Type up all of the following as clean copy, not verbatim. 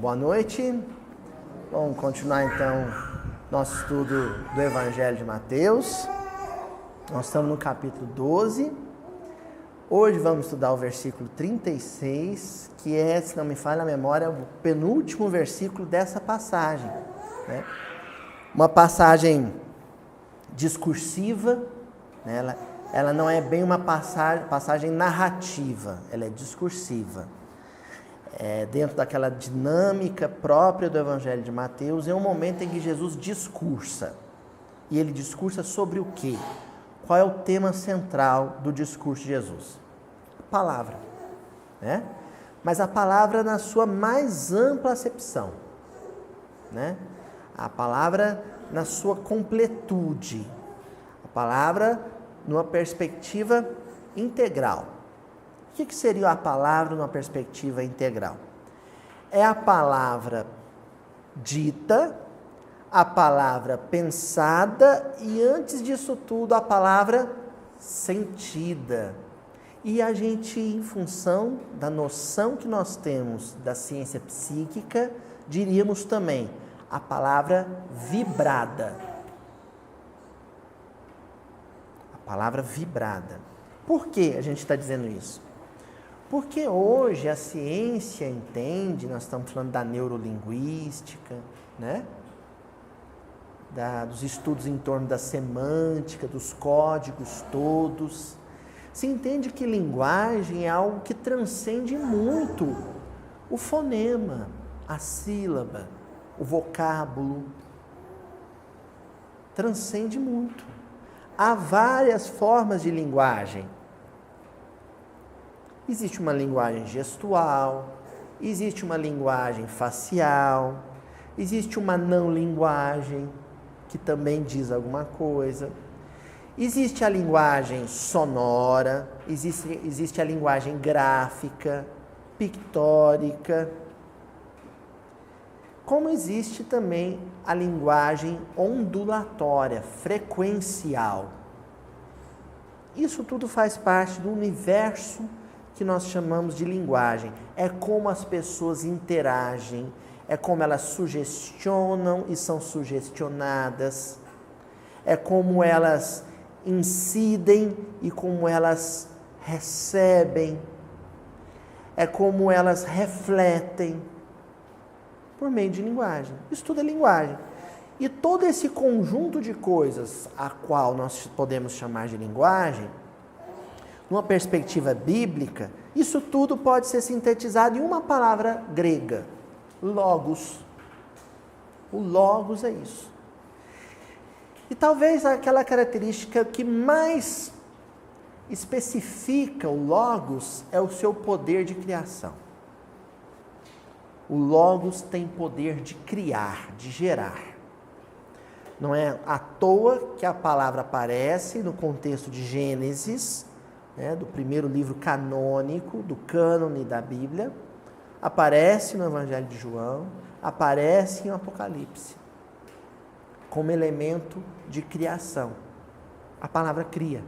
Boa noite. Vamos continuar então nosso estudo do Evangelho de Mateus. Nós estamos no capítulo 12. Hoje vamos estudar o versículo 36, que é, se não me falha a memória, o penúltimo versículo dessa passagem, né? Uma passagem discursiva, né? Ela não é bem uma passagem narrativa, ela é discursiva. Dentro daquela dinâmica própria do Evangelho de Mateus, é um momento em que Jesus discursa. E ele discursa sobre o quê? Qual é o tema central do discurso de Jesus? A palavra, né? Mas a palavra na sua mais ampla acepção, né? A palavra na sua completude. A palavra numa perspectiva integral. O que seria a palavra numa perspectiva integral? É a palavra dita, a palavra pensada e, antes disso tudo, a palavra sentida. E a gente, em função da noção que nós temos da ciência psíquica, diríamos também a palavra vibrada. A palavra vibrada. Por que a gente está dizendo isso? Porque hoje a ciência entende, nós estamos falando da neurolinguística, né? Dos estudos em torno da semântica, dos códigos todos. Se entende que linguagem é algo que transcende muito o fonema, a sílaba, o vocábulo. Transcende muito. Há várias formas de linguagem. Existe uma linguagem gestual, existe uma linguagem facial, existe uma não linguagem, que também diz alguma coisa. Existe a linguagem sonora, existe a linguagem gráfica, pictórica. Como existe também a linguagem ondulatória, frequencial. Isso tudo faz parte do universo que nós chamamos de linguagem. É como as pessoas interagem, é como elas sugestionam e são sugestionadas, é como elas incidem e como elas recebem, é como elas refletem por meio de linguagem. Isso tudo é linguagem. E todo esse conjunto de coisas a qual nós podemos chamar de linguagem, numa perspectiva bíblica, isso tudo pode ser sintetizado em uma palavra grega, logos. O logos é isso. E talvez aquela característica que mais especifica o logos é o seu poder de criação. O logos tem poder de criar, de gerar. Não é à toa que a palavra aparece no contexto de Gênesis, do primeiro livro canônico, do cânone da Bíblia, aparece no Evangelho de João, aparece em Apocalipse, como elemento de criação. A palavra cria.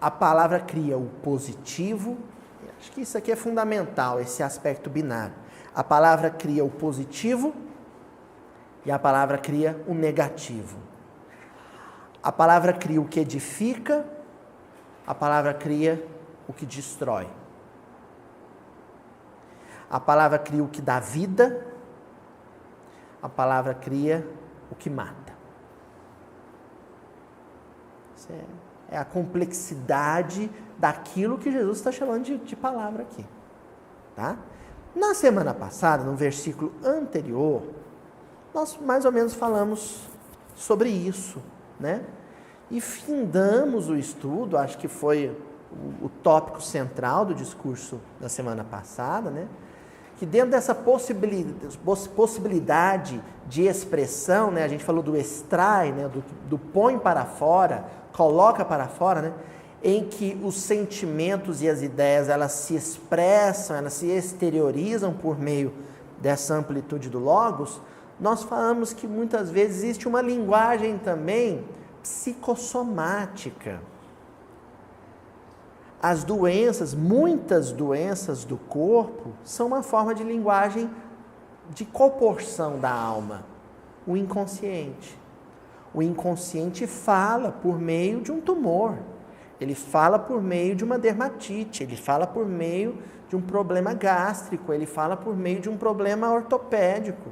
A palavra cria o positivo, acho que isso aqui é fundamental, esse aspecto binário. A palavra cria o positivo e a palavra cria o negativo. A palavra cria o que edifica, a palavra cria o que destrói. A palavra cria o que dá vida, a palavra cria o que mata. Isso é a complexidade daquilo que Jesus está chamando de palavra aqui. Tá? Na semana passada, no versículo anterior, nós mais ou menos falamos sobre isso, né? E findamos o estudo, acho que foi o tópico central do discurso da semana passada, né? Que dentro dessa possibilidade de expressão, né? A gente falou do extrai, né? do põe para fora, coloca para fora, né? Em que os sentimentos e as ideias, elas se expressam, elas se exteriorizam por meio dessa amplitude do logos. Nós falamos que muitas vezes existe uma linguagem também psicossomática. As doenças, muitas doenças do corpo, são uma forma de linguagem de qual porção da alma? O inconsciente. O inconsciente fala por meio de um tumor, ele fala por meio de uma dermatite, ele fala por meio de um problema gástrico, ele fala por meio de um problema ortopédico.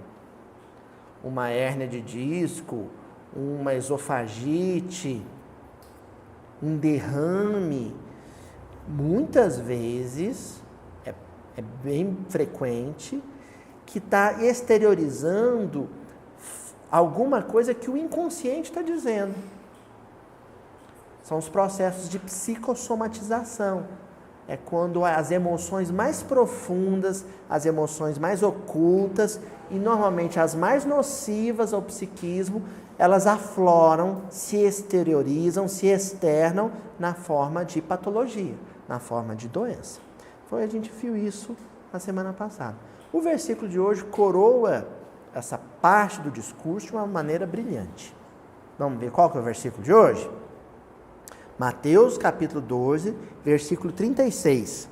Uma hérnia de disco, uma esofagite, um derrame. Muitas vezes, é bem frequente, que está exteriorizando alguma coisa que o inconsciente está dizendo. São os processos de psicossomatização. É quando as emoções mais profundas, as emoções mais ocultas e normalmente as mais nocivas ao psiquismo, elas afloram, se exteriorizam, se externam na forma de patologia, na forma de doença. A gente viu isso na semana passada. O versículo de hoje coroa essa parte do discurso de uma maneira brilhante. Vamos ver qual que é o versículo de hoje? Mateus capítulo 12, versículo 36.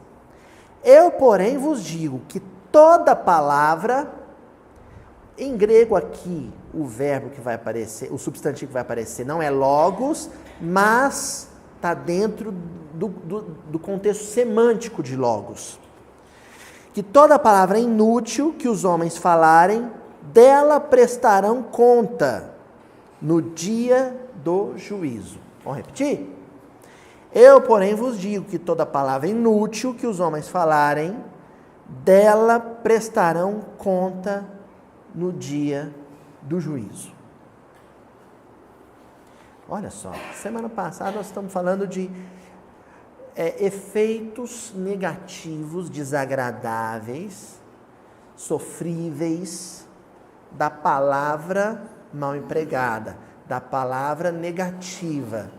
Eu, porém, vos digo que toda palavra, em grego aqui, o verbo que vai aparecer, o substantivo que vai aparecer não é logos, mas está dentro do contexto semântico de logos. Que toda palavra inútil que os homens falarem, dela prestarão conta no dia do juízo. Vamos repetir? Eu, porém, vos digo que toda palavra inútil que os homens falarem, dela prestarão conta no dia do juízo. Olha só, semana passada nós estamos falando de efeitos negativos, desagradáveis, sofríveis, da palavra mal empregada, da palavra negativa,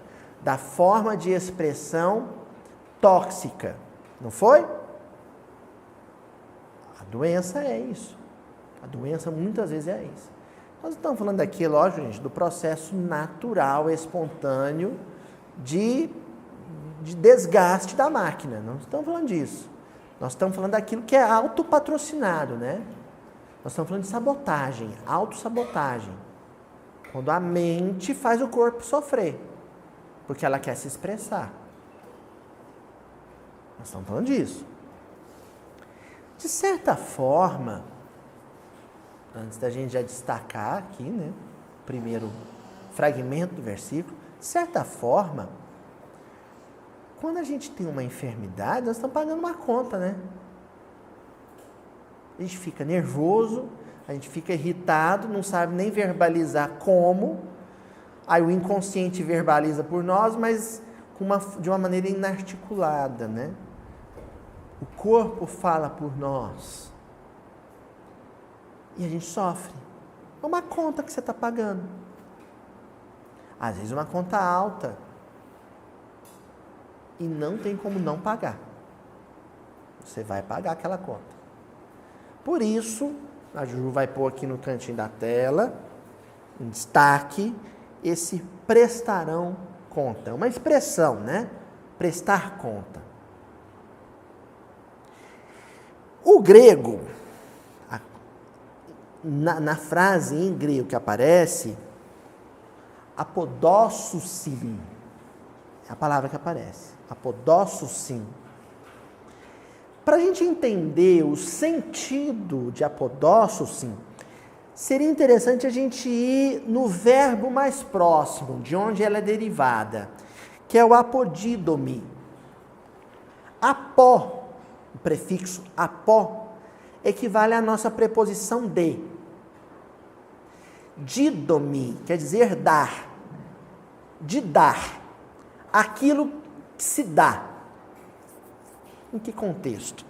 da forma de expressão tóxica. Não foi? A doença é isso. A doença muitas vezes é isso. Nós estamos falando aqui, lógico, gente, do processo natural, espontâneo de desgaste da máquina. Não estamos falando disso. Nós estamos falando daquilo que é autopatrocinado, né? Nós estamos falando de sabotagem, autossabotagem. Quando a mente faz o corpo sofrer, porque ela quer se expressar. Nós estamos falando disso. De certa forma, antes da gente já destacar aqui, né, o primeiro fragmento do versículo, de certa forma, quando a gente tem uma enfermidade, nós estamos pagando uma conta, né? A gente fica nervoso, a gente fica irritado, não sabe nem verbalizar como. Aí o inconsciente verbaliza por nós, mas de uma maneira inarticulada, né? O corpo fala por nós. E a gente sofre. É uma conta que você está pagando. Às vezes uma conta alta. E não tem como não pagar. Você vai pagar aquela conta. Por isso, a Juju vai pôr aqui no cantinho da tela, em destaque, esse prestarão conta. É uma expressão, né? Prestar conta. O grego, na frase em grego que aparece, apodossusin, é a palavra que aparece. Apodossusin. Para a gente entender o sentido de apodossusin, seria interessante a gente ir no verbo mais próximo, de onde ela é derivada, que é o apodídome. Apó, o prefixo apó, equivale à nossa preposição de. Dídome quer dizer dar. De dar. Aquilo que se dá. Em que contexto?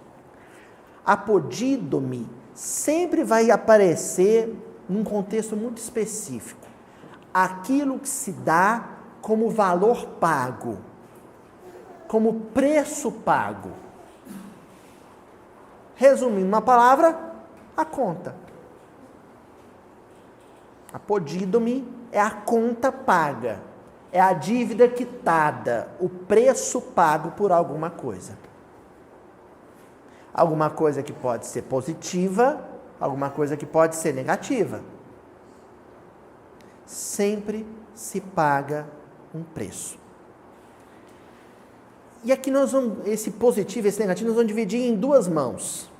Apodídome sempre vai aparecer num contexto muito específico. Aquilo que se dá como valor pago, como preço pago. Resumindo uma palavra, a conta. Apodídome é a conta paga. é a dívida quitada, o preço pago por alguma coisa. Alguma coisa que pode ser positiva, alguma coisa que pode ser negativa. Sempre se paga um preço. E aqui nós vamos, esse positivo e esse negativo, nós vamos dividir em duas mãos.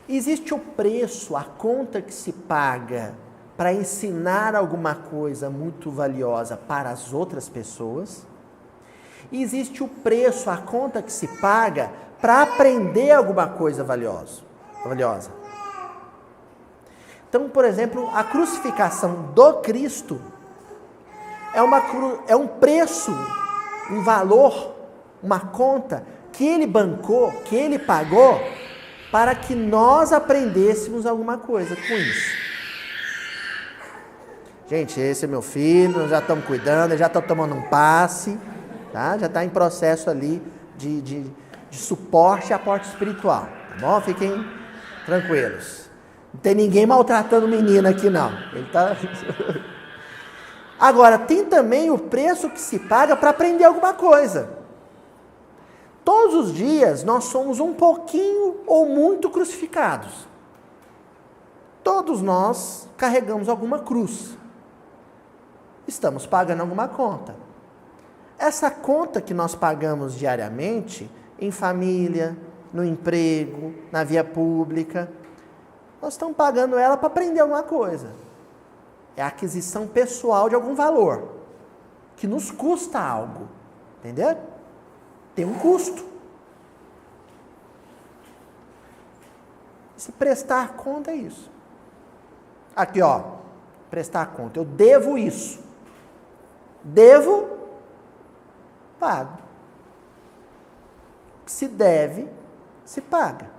Existe o preço, a conta que se paga para ensinar alguma coisa muito valiosa para as outras pessoas. E existe o preço, a conta que se paga para aprender alguma coisa valiosa. Então, por exemplo, a crucificação do Cristo é um preço, um valor, uma conta que ele bancou, que ele pagou, para que nós aprendêssemos alguma coisa com isso. Gente, esse é meu filho, nós já estamos cuidando, já estamos tomando um passe, tá? Já está em processo ali de suporte e aporte espiritual, tá bom? Fiquem tranquilos. Não tem ninguém maltratando o menino aqui, não. Ele tá... Agora, tem também o preço que se paga para aprender alguma coisa. Todos os dias nós somos um pouquinho ou muito crucificados. Todos nós carregamos alguma cruz. Estamos pagando alguma conta. Essa conta que nós pagamos diariamente, em família, no emprego, na via pública, nós estamos pagando ela para aprender alguma coisa. É a aquisição pessoal de algum valor, que nos custa algo. Entendeu? Tem um custo. Se prestar conta é isso. Aqui, ó, prestar conta. Eu devo isso. Devo, pago. Se deve, se paga.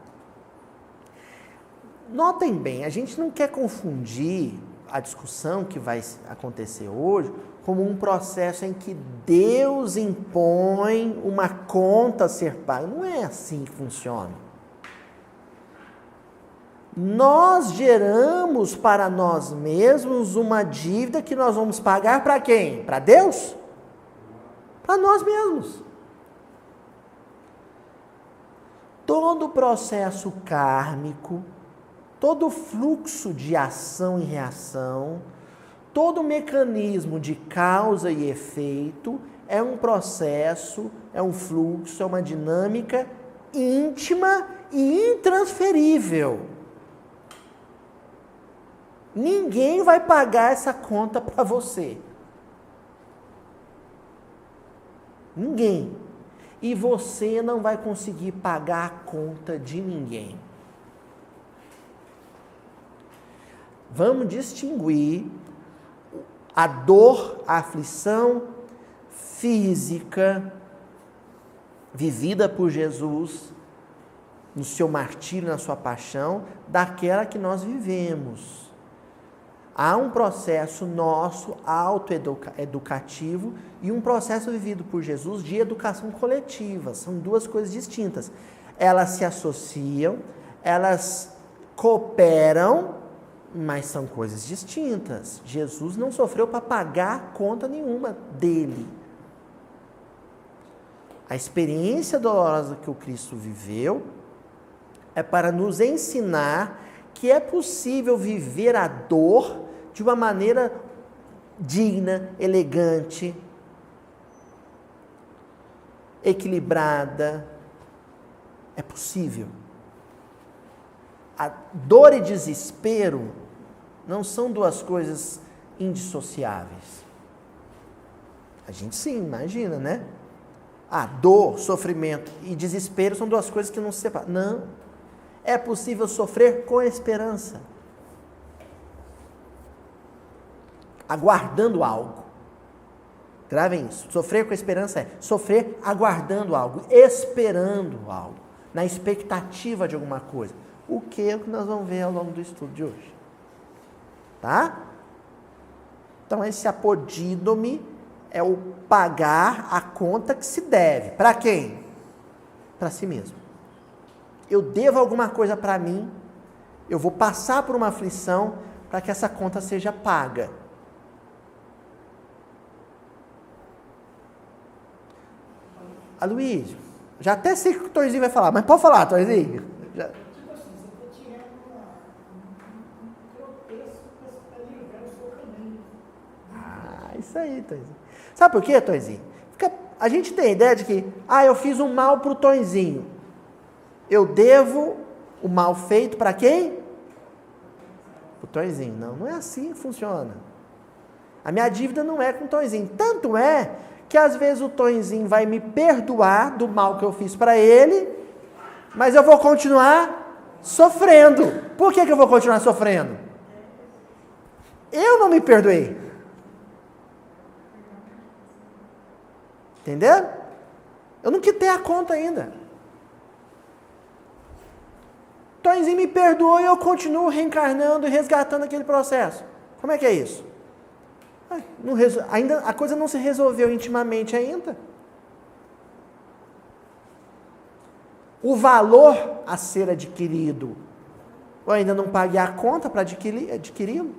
Notem bem, a gente não quer confundir a discussão que vai acontecer hoje como um processo em que Deus impõe uma conta a ser paga. Não é assim que funciona. Nós geramos para nós mesmos uma dívida que nós vamos pagar para quem? Para Deus? Para nós mesmos. Todo o processo kármico, todo o fluxo de ação e reação, todo o mecanismo de causa e efeito é um processo, é um fluxo, é uma dinâmica íntima e intransferível. Ninguém vai pagar essa conta para você. Ninguém. E você não vai conseguir pagar a conta de ninguém. Vamos distinguir a dor, a aflição física vivida por Jesus no seu martírio, na sua paixão, daquela que nós vivemos. Há um processo nosso autoeducativo e um processo vivido por Jesus de educação coletiva. São duas coisas distintas. Elas se associam, elas cooperam, mas são coisas distintas. Jesus não sofreu para pagar conta nenhuma dele. A experiência dolorosa que o Cristo viveu é para nos ensinar que é possível viver a dor de uma maneira digna, elegante, equilibrada. É possível. A dor e desespero não são duas coisas indissociáveis. A gente sim, imagina, né? Dor, sofrimento e desespero são duas coisas que não se separam. Não. É possível sofrer com esperança. Aguardando algo. Gravem isso. Sofrer com esperança é sofrer aguardando algo, esperando algo, na expectativa de alguma coisa. O que é o que nós vamos ver ao longo do estudo de hoje. Tá? Então, esse apodídome é o pagar a conta que se deve. Para quem? Para si mesmo. Eu devo alguma coisa para mim, eu vou passar por uma aflição para que essa conta seja paga. Aloysio, já até sei o que o Tonzinho vai falar, mas pode falar, Tonzinho. Já. Tipo assim, você está tirando um tropeço para livrar o seu caminho. Isso aí, Tonzinho. Sabe por quê, Tonzinho? A gente tem a ideia de que, eu fiz um mal pro Tonzinho. Eu devo o mal feito para quem? Pro Tonzinho. Não, não é assim que funciona. A minha dívida não é com o Tonzinho. Tanto é que às vezes o Tonzinho vai me perdoar do mal que eu fiz para ele, mas eu vou continuar sofrendo. Por que eu vou continuar sofrendo? Eu não me perdoei. Entendeu? Eu não quitei a conta ainda. Tonzinho me perdoou e eu continuo reencarnando e resgatando aquele processo. Como é que é isso? Ainda, a coisa não se resolveu intimamente ainda. O valor a ser adquirido, eu ainda não paguei a conta para adquiri-lo.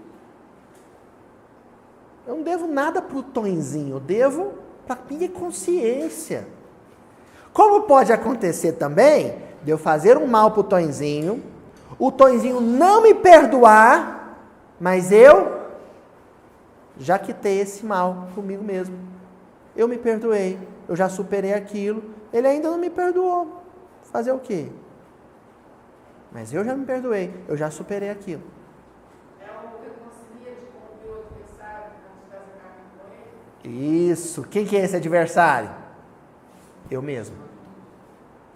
Eu não devo nada para o Tonzinho, eu devo para a minha consciência. Como pode acontecer também de eu fazer um mal para o Tonzinho não me perdoar, mas eu já quitei esse mal comigo mesmo. Eu me perdoei, eu já superei aquilo, ele ainda não me perdoou. Fazer o quê? Mas eu já me perdoei, eu já superei aquilo. É o reconcilia de com o adversário quando faz a carne com ele? Isso. Quem que é esse adversário? Eu mesmo.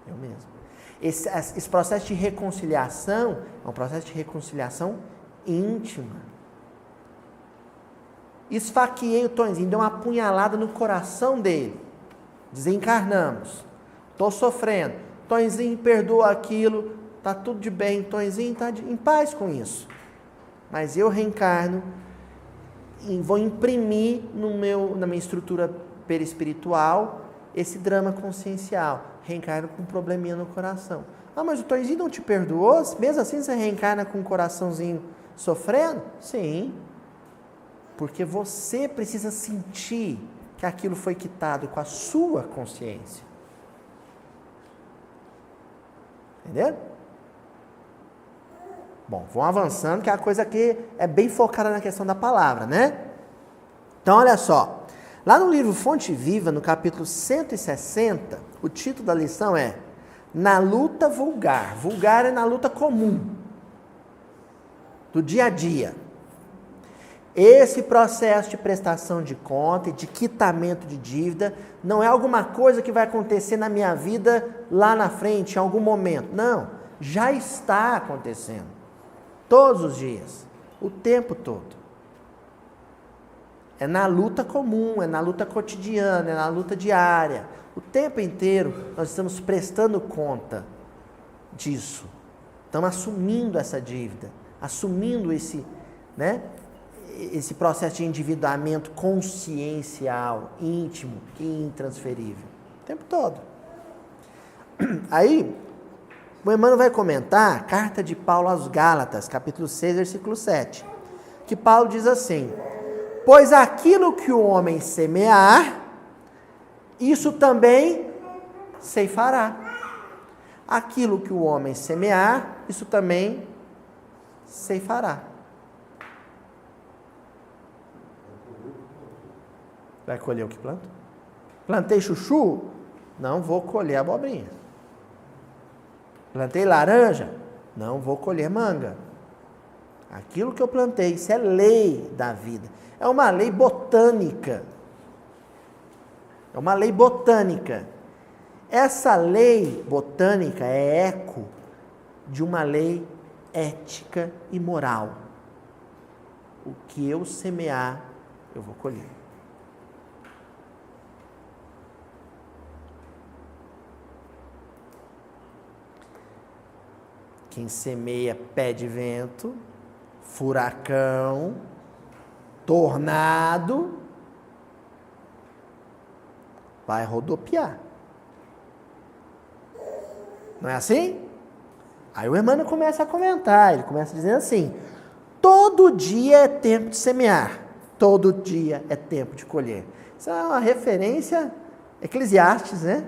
Eu mesmo. Esse processo de reconciliação é um processo de reconciliação íntima. Esfaqueei o Tonzinho, dei uma apunhalada no coração dele. Desencarnamos. Estou sofrendo. Tonzinho perdoa aquilo, está tudo de bem. Tonzinho está em paz com isso. Mas eu reencarno e vou imprimir na minha estrutura perispiritual esse drama consciencial. Reencarno com um probleminha no coração. Mas o Tonzinho não te perdoou? Mesmo assim você reencarna com um coraçãozinho sofrendo? Sim. Porque você precisa sentir que aquilo foi quitado com a sua consciência. Entendeu? Bom, vamos avançando, que a coisa aqui é bem focada na questão da palavra, né? Então, olha só. Lá no livro Fonte Viva, no capítulo 160, o título da lição é Na Luta Vulgar. Vulgar é na luta comum, do dia a dia. Esse processo de prestação de conta e de quitamento de dívida não é alguma coisa que vai acontecer na minha vida lá na frente, em algum momento. Não, já está acontecendo. Todos os dias, o tempo todo. É na luta comum, é na luta cotidiana, é na luta diária. O tempo inteiro nós estamos prestando conta disso. Estamos assumindo essa dívida, assumindo esse processo de endividamento consciencial, íntimo e intransferível. O tempo todo. Aí, o Emmanuel vai comentar a carta de Paulo aos Gálatas, capítulo 6, versículo 7. Que Paulo diz assim: pois aquilo que o homem semear, isso também ceifará. Aquilo que o homem semear, isso também ceifará. Vai colher o que planta? Plantei chuchu? Não vou colher abobrinha. Plantei laranja? Não vou colher manga. Aquilo que eu plantei, isso é lei da vida. É uma lei botânica. É uma lei botânica. Essa lei botânica é eco de uma lei ética e moral. O que eu semear, eu vou colher. Quem semeia pé de vento, furacão, tornado, vai rodopiar. Não é assim? Aí o Emmanuel começa a comentar, ele começa dizendo assim: todo dia é tempo de semear, todo dia é tempo de colher. Isso é uma referência Eclesiastes, né?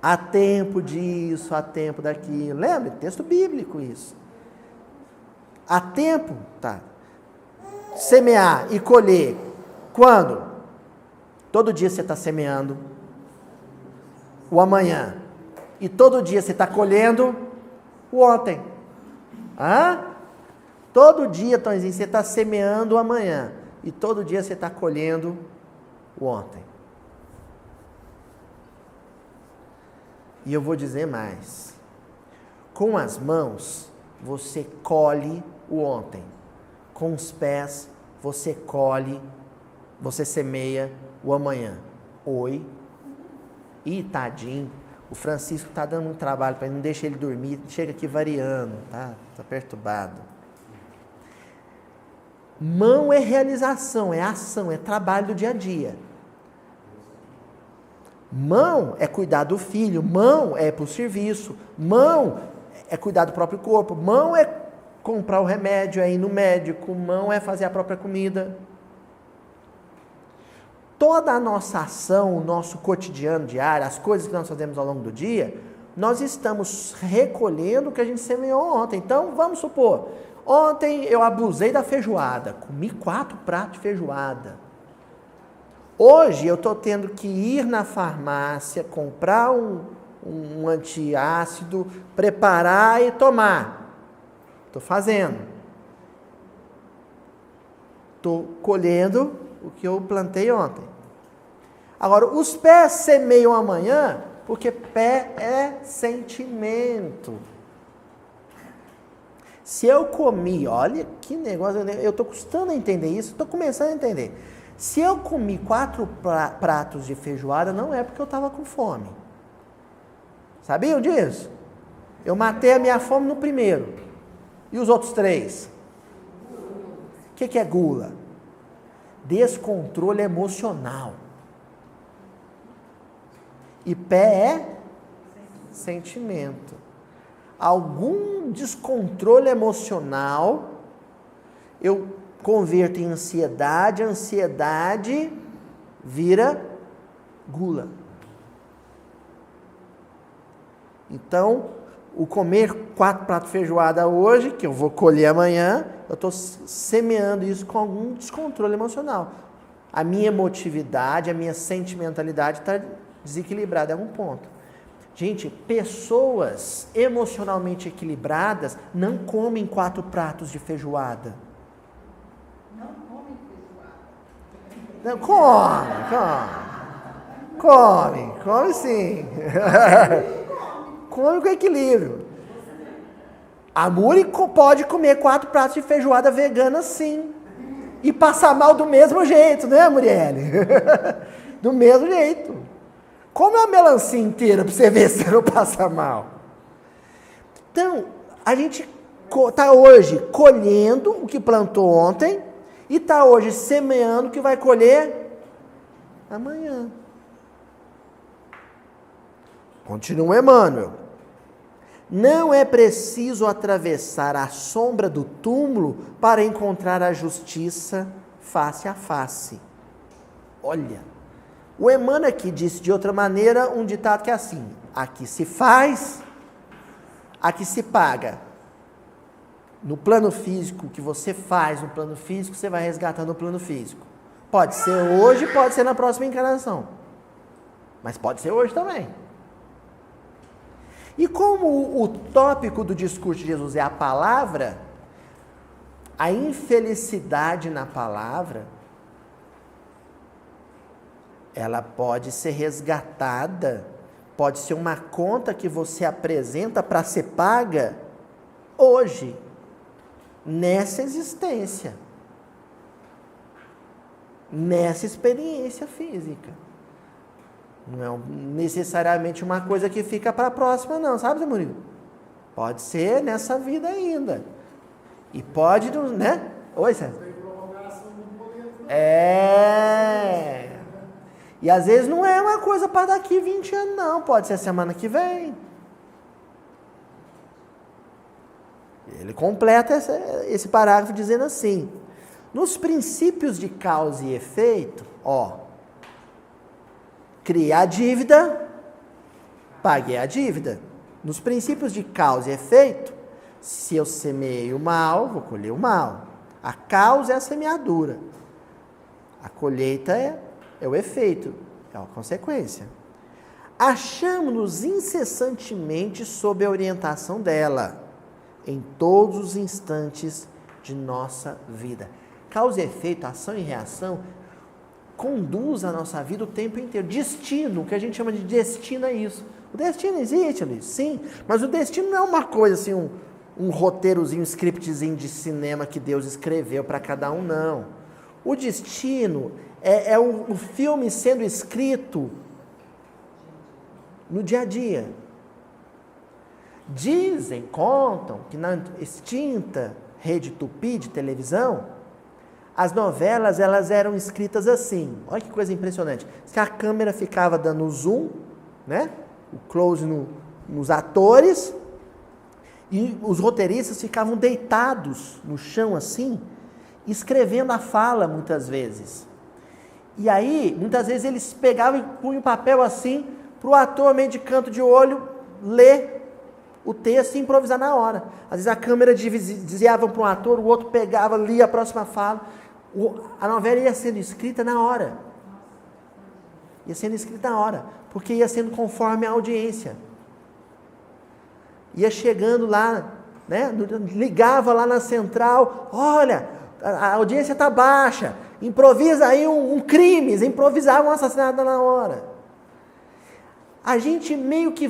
Há tempo disso, há tempo daquilo. Lembra? Texto bíblico isso. Há tempo, tá? Semear e colher. Quando? Todo dia você está semeando o amanhã. E todo dia você está colhendo o ontem. Hã? Todo dia, Tonzinho, você está semeando o amanhã. E todo dia você está colhendo o ontem. E eu vou dizer mais. Com as mãos, você colhe o ontem. Com os pés, você colhe, você semeia o amanhã. Oi. Ih, tadinho. O Francisco está dando um trabalho para ele, não deixa ele dormir. Chega aqui variando, tá perturbado. Mão é realização, é ação, é trabalho do dia a dia. Mão é cuidar do filho, mão é para o serviço, mão é cuidar do próprio corpo, mão é comprar o remédio, é ir no médico, mão é fazer a própria comida. Toda a nossa ação, o nosso cotidiano diário, as coisas que nós fazemos ao longo do dia, nós estamos recolhendo o que a gente semeou ontem. Então, vamos supor, ontem eu abusei da feijoada, comi 4 pratos de feijoada. Hoje eu estou tendo que ir na farmácia, comprar um antiácido, preparar e tomar. Estou fazendo. Estou colhendo o que eu plantei ontem. Agora, os pés semeiam amanhã, porque pé é sentimento. Se eu comi, olha que negócio, eu estou custando a entender isso, estou começando a entender. Se eu comi 4 pratos de feijoada, não é porque eu estava com fome. Sabiam disso? Eu matei a minha fome no primeiro. E os outros 3? O que é gula? Descontrole emocional. E pé é sentimento. Algum descontrole emocional, eu converto em ansiedade, a ansiedade vira gula. Então, o comer 4 pratos de feijoada hoje, que eu vou colher amanhã, eu estou semeando isso com algum descontrole emocional. A minha emotividade, a minha sentimentalidade está desequilibrada em algum ponto. Gente, pessoas emocionalmente equilibradas não comem 4 pratos de feijoada. Não, come sim. Come com equilíbrio. A Muri pode comer 4 pratos de feijoada vegana sim. E passar mal do mesmo jeito, né, Muriele? Do mesmo jeito. Come uma melancia inteira para você ver se você não passa mal. Então, a gente está hoje colhendo o que plantou ontem e está hoje semeando o que vai colher amanhã. Continua Emmanuel. Não é preciso atravessar a sombra do túmulo para encontrar a justiça face a face. Olha, o Emmanuel aqui disse de outra maneira um ditado que é assim: aqui se faz, aqui se paga. No plano físico, o que você faz no plano físico, você vai resgatar no plano físico. Pode ser hoje, pode ser na próxima encarnação. Mas pode ser hoje também. E como o tópico do discurso de Jesus é a palavra, a infelicidade na palavra, ela pode ser resgatada, pode ser uma conta que você apresenta para ser paga hoje, nessa existência, nessa experiência física. Não é necessariamente uma coisa que fica para a próxima, não, sabe, Zé Murilo? Pode ser nessa vida ainda. E pode, né? Oi, César. E às vezes não é uma coisa para daqui 20 anos, não. Pode ser semana que vem. Ele completa esse parágrafo dizendo assim: nos princípios de causa e efeito, criar dívida, paguei a dívida. Nos princípios de causa e efeito, se eu semeei o mal, vou colher o mal. A causa é a semeadura. A colheita é o efeito, é a consequência. Achamos-nos incessantemente sob a orientação dela, em todos os instantes de nossa vida. Causa e efeito, ação e reação, conduz a nossa vida o tempo inteiro. Destino, o que a gente chama de destino é isso. O destino existe, Luiz, sim, mas o destino não é uma coisa assim, um roteirozinho, um scriptzinho de cinema que Deus escreveu para cada um, não. O destino é o filme sendo escrito no dia a dia. Dizem, contam, que na extinta Rede Tupi de televisão, as novelas elas eram escritas assim. Olha que coisa impressionante. Se a câmera ficava dando zoom, né? O close nos atores, e os roteiristas ficavam deitados no chão assim, escrevendo a fala muitas vezes. E aí, muitas vezes eles pegavam e punham o papel assim, para o ator, meio de canto de olho, ler o texto e improvisar na hora. Às vezes a câmera desviava para um ator, o outro pegava, lia a próxima fala. A novela ia sendo escrita na hora. Ia sendo escrita na hora, porque ia sendo conforme a audiência. Ia chegando lá, né? Ligava lá na central, olha, a audiência está baixa, improvisa aí um crime, improvisava um assassinato na hora. A gente meio que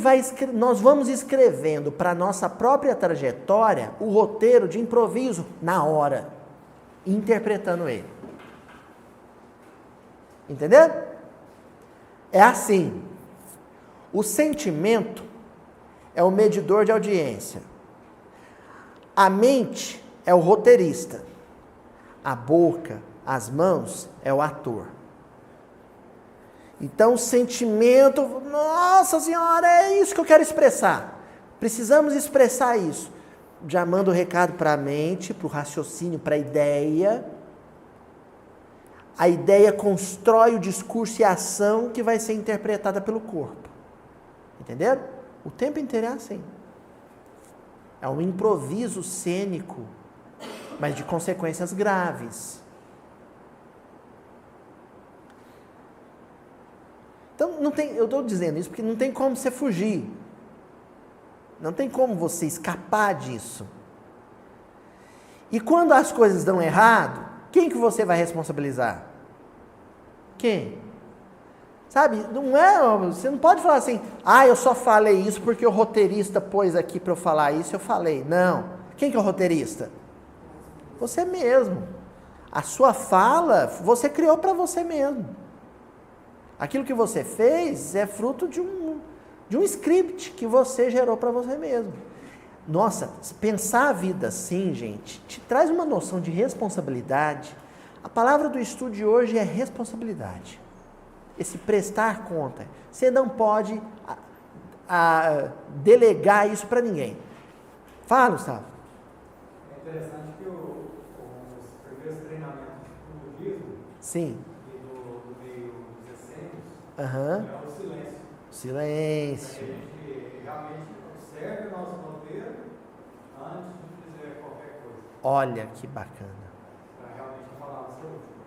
nós vamos escrevendo para a nossa própria trajetória o roteiro de improviso na hora, interpretando ele. Entendeu? É assim. O sentimento é o medidor de audiência. A mente é o roteirista. A boca, as mãos, é o ator. Então, o sentimento, nossa senhora, é isso que eu quero expressar. Precisamos expressar isso. Já manda o recado para a mente, para o raciocínio, para a ideia. A ideia constrói o discurso e a ação que vai ser interpretada pelo corpo. Entenderam? O tempo inteiro é assim. É um improviso cênico, mas de consequências graves. Então, eu estou dizendo isso porque não tem como você fugir. Não tem como você escapar disso. E quando as coisas dão errado, quem que você vai responsabilizar? Quem? Sabe, você não pode falar assim, eu só falei isso porque o roteirista pôs aqui para eu falar isso, eu falei. Não. Quem que é o roteirista? Você mesmo. A sua fala, você criou para você mesmo. Aquilo que você fez é fruto de um script que você gerou para você mesmo. Nossa, pensar a vida assim, gente, te traz uma noção de responsabilidade. A palavra do estudo de hoje é responsabilidade. Esse prestar conta. Você não pode delegar isso para ninguém. Fala, Gustavo. É interessante que os primeiros treinamentos de budismo Sim. e do meio dos essênios É o silêncio. Silêncio. Para que a gente realmente observe o nosso roteiro antes de dizer qualquer coisa. Olha que bacana. Para realmente falar o seu último.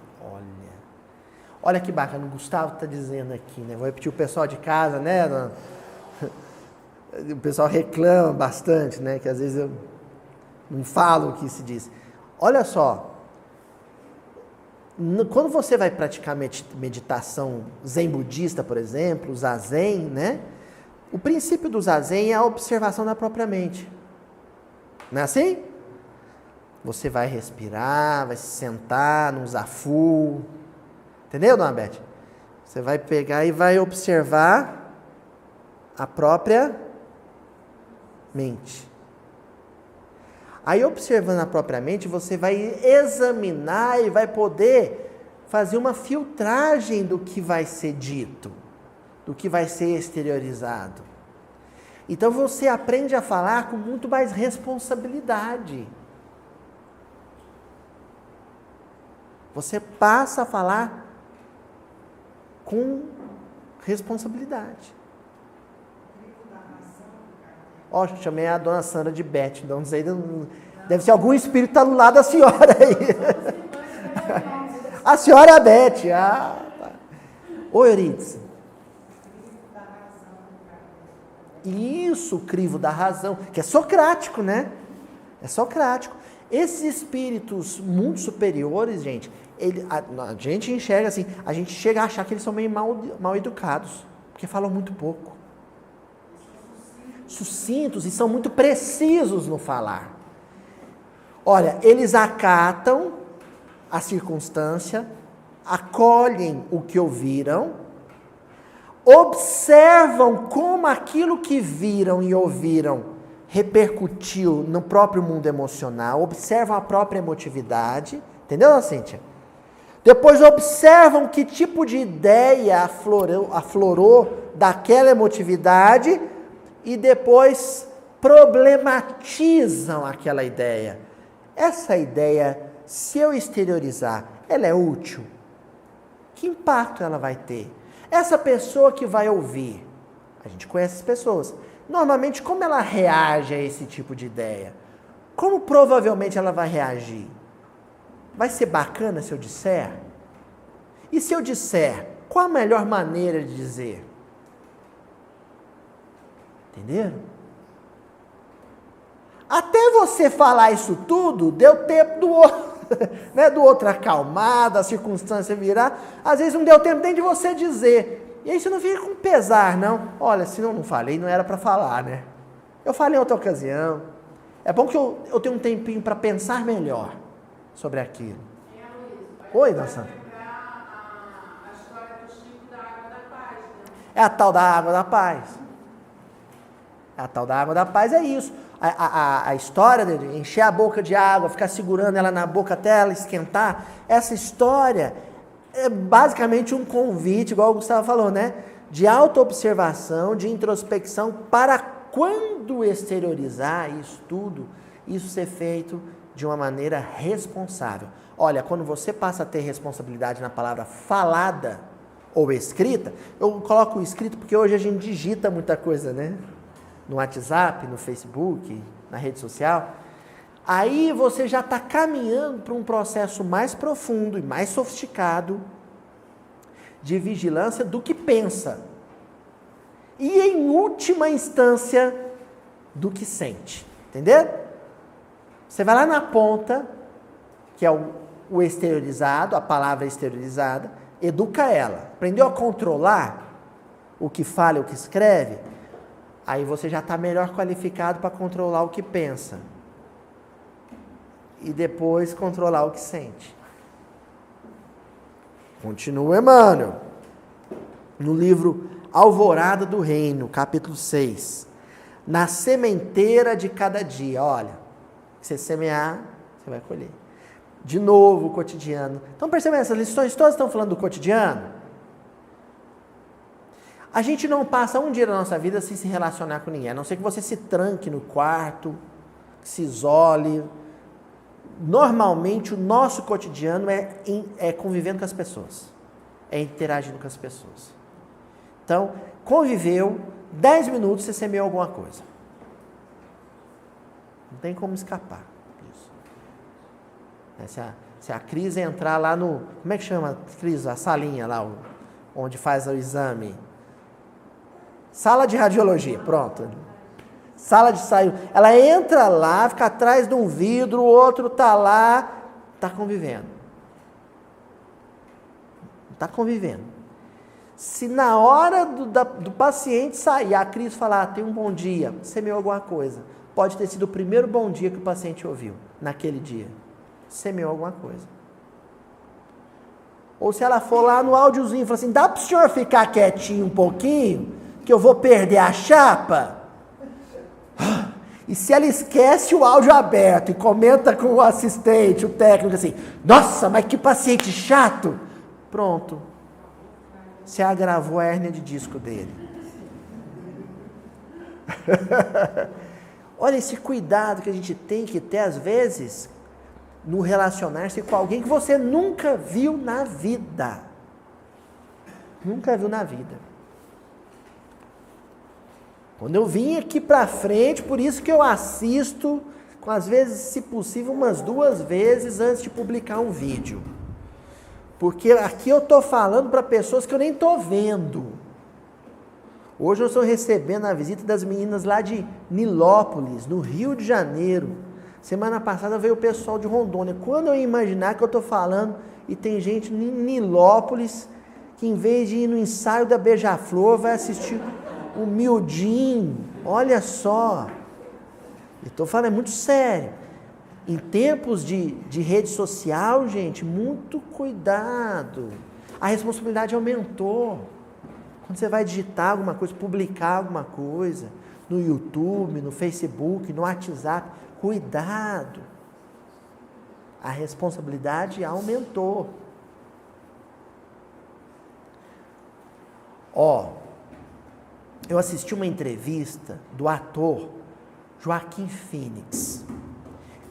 Olha que bacana, o Gustavo está dizendo aqui, né? Vou repetir o pessoal de casa, né? O pessoal reclama bastante, né? Que às vezes eu não falo o que se diz. Olha só, quando você vai praticar meditação zen budista, por exemplo, zazen, né? O princípio do zazen é a observação da própria mente. Não é assim? Você vai respirar, vai se sentar num zafu. Entendeu, dona Beth? Você vai pegar e vai observar a própria mente. Aí, observando a própria mente, você vai examinar e vai poder fazer uma filtragem do que vai ser dito, do que vai ser exteriorizado. Então, você aprende a falar com muito mais responsabilidade. Você passa a falar com responsabilidade. Ó, chamei a dona Sandra de Beth, então não sei, deve ser algum espírito que tá do lado da senhora aí. A senhora é a Beth. Ah, tá. Oi, Euridice. Isso, o crivo da razão, que é socrático, né? É socrático. Esses espíritos muito superiores, gente, a gente enxerga assim, a gente chega a achar que eles são meio mal educados, porque falam muito pouco. Sucintos e são muito precisos no falar. Olha, eles acatam a circunstância, acolhem o que ouviram, observam como aquilo que viram e ouviram repercutiu no próprio mundo emocional, observam a própria emotividade, entendeu, Cíntia? Depois observam que tipo de ideia aflorou daquela emotividade e depois problematizam aquela ideia. Essa ideia, se eu exteriorizar, ela é útil? Que impacto ela vai ter? Essa pessoa que vai ouvir, a gente conhece as pessoas, normalmente como ela reage a esse tipo de ideia? Como provavelmente ela vai reagir? Vai ser bacana se eu disser? E se eu disser, qual a melhor maneira de dizer? Entenderam? Até você falar isso tudo, deu tempo do outro, né, do outro acalmar, da circunstância virar. Às vezes não deu tempo nem de você dizer. E aí você não fica com pesar, não. Olha, se eu não falei, não era para falar, né? Eu falei em outra ocasião. É bom que eu tenho um tempinho para pensar melhor sobre aquilo. Oi, nossa. A história do Chico da Água da Paz, né? É a tal da água da paz. A tal da água da paz é isso. A história de encher a boca de água, ficar segurando ela na boca até ela esquentar, essa história é basicamente um convite, igual o Gustavo falou, né? De autoobservação, de introspecção, para quando exteriorizar isso tudo, isso ser feito de uma maneira responsável. Olha, quando você passa a ter responsabilidade na palavra falada ou escrita, eu coloco o escrito porque hoje a gente digita muita coisa, né? No WhatsApp, no Facebook, na rede social, aí você já está caminhando para um processo mais profundo e mais sofisticado de vigilância do que pensa. E em última instância, do que sente. Entendeu? Você vai lá na ponta, que é o exteriorizado, a palavra exteriorizada, educa ela. Aprendeu a controlar o que fala e o que escreve? Aí você já está melhor qualificado para controlar o que pensa. E depois controlar o que sente. Continua Emmanuel. No livro Alvorada do Reino, capítulo 6. Na sementeira de cada dia. Olha, você semear, você vai colher. De novo, o cotidiano. Então percebendo, essas lições todas estão falando do cotidiano. A gente não passa um dia da nossa vida sem se relacionar com ninguém, a não ser que você se tranque no quarto, se isole. Normalmente, o nosso cotidiano é convivendo com as pessoas, é interagindo com as pessoas. Então, conviveu, 10 minutos você semeou alguma coisa. Não tem como escapar disso. Se a Cris entrar lá no... Como é que chama, Cris? A salinha lá, onde faz o exame... Sala de radiologia, pronto. Sala de saída. Ela entra lá, fica atrás de um vidro, o outro está lá, está convivendo. Está convivendo. Se na hora do paciente sair, a Cris falar, tem um bom dia, semeou alguma coisa. Pode ter sido o primeiro bom dia que o paciente ouviu, naquele dia. Semeou alguma coisa. Ou se ela for lá no áudiozinho e falar assim, dá para o senhor ficar quietinho um pouquinho? Que eu vou perder a chapa? E se ela esquece o áudio aberto e comenta com o assistente, o técnico, assim, nossa, mas que paciente chato. Pronto. Se agravou a hérnia de disco dele. Olha esse cuidado que a gente tem que ter, às vezes, no relacionar-se com alguém que você nunca viu na vida. Nunca viu na vida. Quando eu vim aqui para frente, por isso que eu assisto, às vezes, se possível, umas 2 vezes antes de publicar um vídeo. Porque aqui eu estou falando para pessoas que eu nem estou vendo. Hoje eu estou recebendo a visita das meninas lá de Nilópolis, no Rio de Janeiro. Semana passada veio o pessoal de Rondônia. Quando eu ia imaginar que eu estou falando, e tem gente em Nilópolis, que em vez de ir no ensaio da Beija-Flor, vai assistir o Miudinho. Olha só. Eu estou falando, é muito sério. Em tempos de rede social, gente, muito cuidado. A responsabilidade aumentou. Quando você vai digitar alguma coisa, publicar alguma coisa, no YouTube, no Facebook, no WhatsApp, cuidado. A responsabilidade aumentou. Eu assisti uma entrevista do ator Joaquim Phoenix.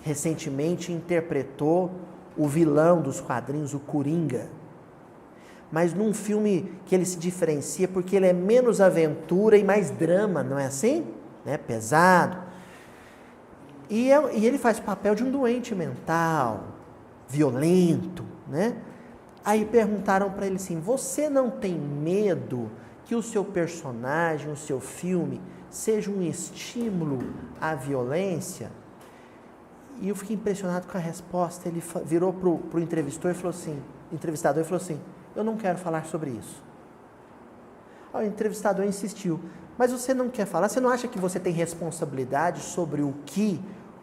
Recentemente interpretou o vilão dos quadrinhos, o Coringa. Mas num filme que ele se diferencia porque ele é menos aventura e mais drama, não é assim? Né? Pesado. E ele faz o papel de um doente mental, violento, né? Aí perguntaram para ele assim, você não tem medo que o seu personagem, o seu filme, seja um estímulo à violência? E eu fiquei impressionado com a resposta. Ele virou para o entrevistador e falou assim, eu não quero falar sobre isso. O entrevistador insistiu, mas você não quer falar? Você não acha que você tem responsabilidade sobre o que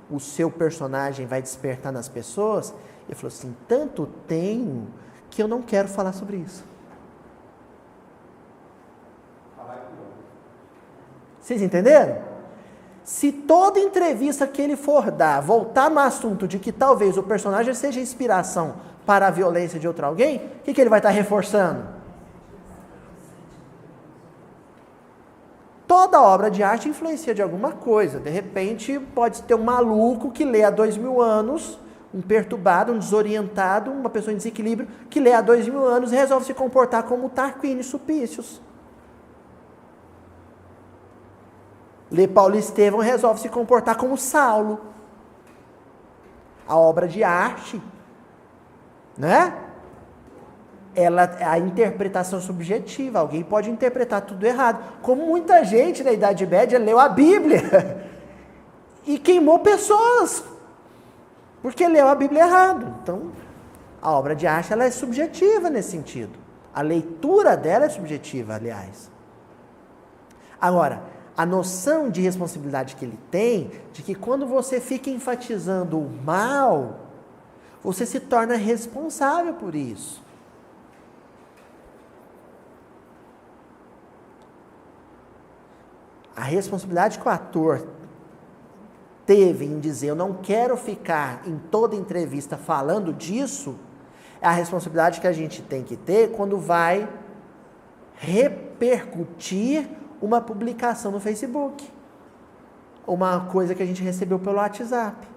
o seu personagem vai despertar nas pessoas? Ele falou assim, tanto tenho que eu não quero falar sobre isso. Vocês entenderam? Se toda entrevista que ele for dar, voltar no assunto de que talvez o personagem seja inspiração para a violência de outro alguém, o que ele vai estar reforçando? Toda obra de arte influencia de alguma coisa. De repente, pode ter um maluco que lê há 2000 anos, um perturbado, um desorientado, uma pessoa em desequilíbrio, que lê há 2000 anos e resolve se comportar como Tarquínio Supícios. Lê Paulo Estevão e resolve se comportar como Saulo. A obra de arte, né? A interpretação subjetiva. Alguém pode interpretar tudo errado. Como muita gente na Idade Média leu a Bíblia e queimou pessoas porque leu a Bíblia errado. Então, a obra de arte ela é subjetiva nesse sentido. A leitura dela é subjetiva, aliás. Agora, a noção de responsabilidade que ele tem, de que quando você fica enfatizando o mal, você se torna responsável por isso. A responsabilidade que o ator teve em dizer, eu não quero ficar em toda entrevista falando disso, é a responsabilidade que a gente tem que ter quando vai repercutir uma publicação no Facebook, uma coisa que a gente recebeu pelo WhatsApp.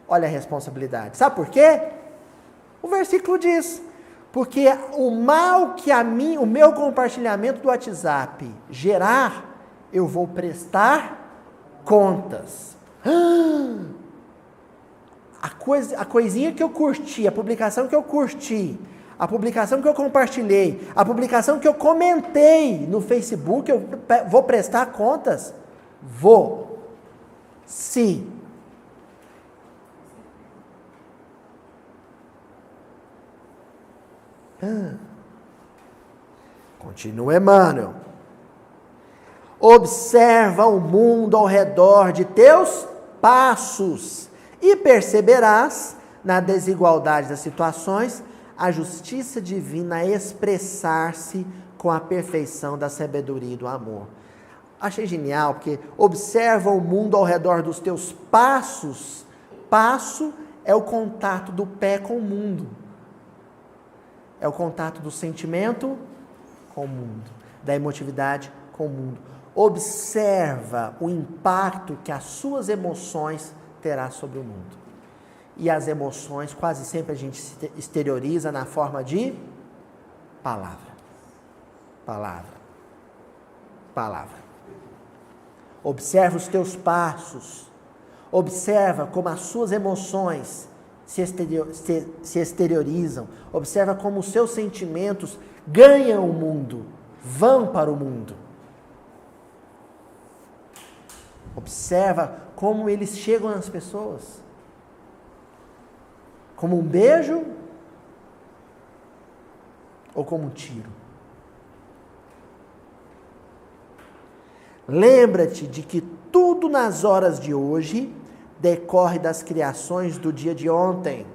Olha a responsabilidade. Sabe por quê? O versículo diz, porque o mal que o meu compartilhamento do WhatsApp gerar, eu vou prestar contas. A coisinha que eu curti, a publicação que eu curti, a publicação que eu compartilhei, a publicação que eu comentei no Facebook, eu vou prestar contas? Vou. Sim. Continua Emmanuel. Observa o mundo ao redor de teus passos e perceberás, na desigualdade das situações, a justiça divina a expressar-se com a perfeição da sabedoria e do amor. Achei genial, porque observa o mundo ao redor dos teus passos. Passo é o contato do pé com o mundo. É o contato do sentimento com o mundo, da emotividade com o mundo. Observa o impacto que as suas emoções terá sobre o mundo. E as emoções, quase sempre a gente exterioriza na forma de palavra. Palavra. Palavra. Observa os teus passos. Observa como as suas emoções se exteriorizam. Observa como os seus sentimentos ganham o mundo, vão para o mundo. Observa como eles chegam nas pessoas. Como um beijo ou como um tiro. Lembra-te de que tudo nas horas de hoje decorre das criações do dia de ontem.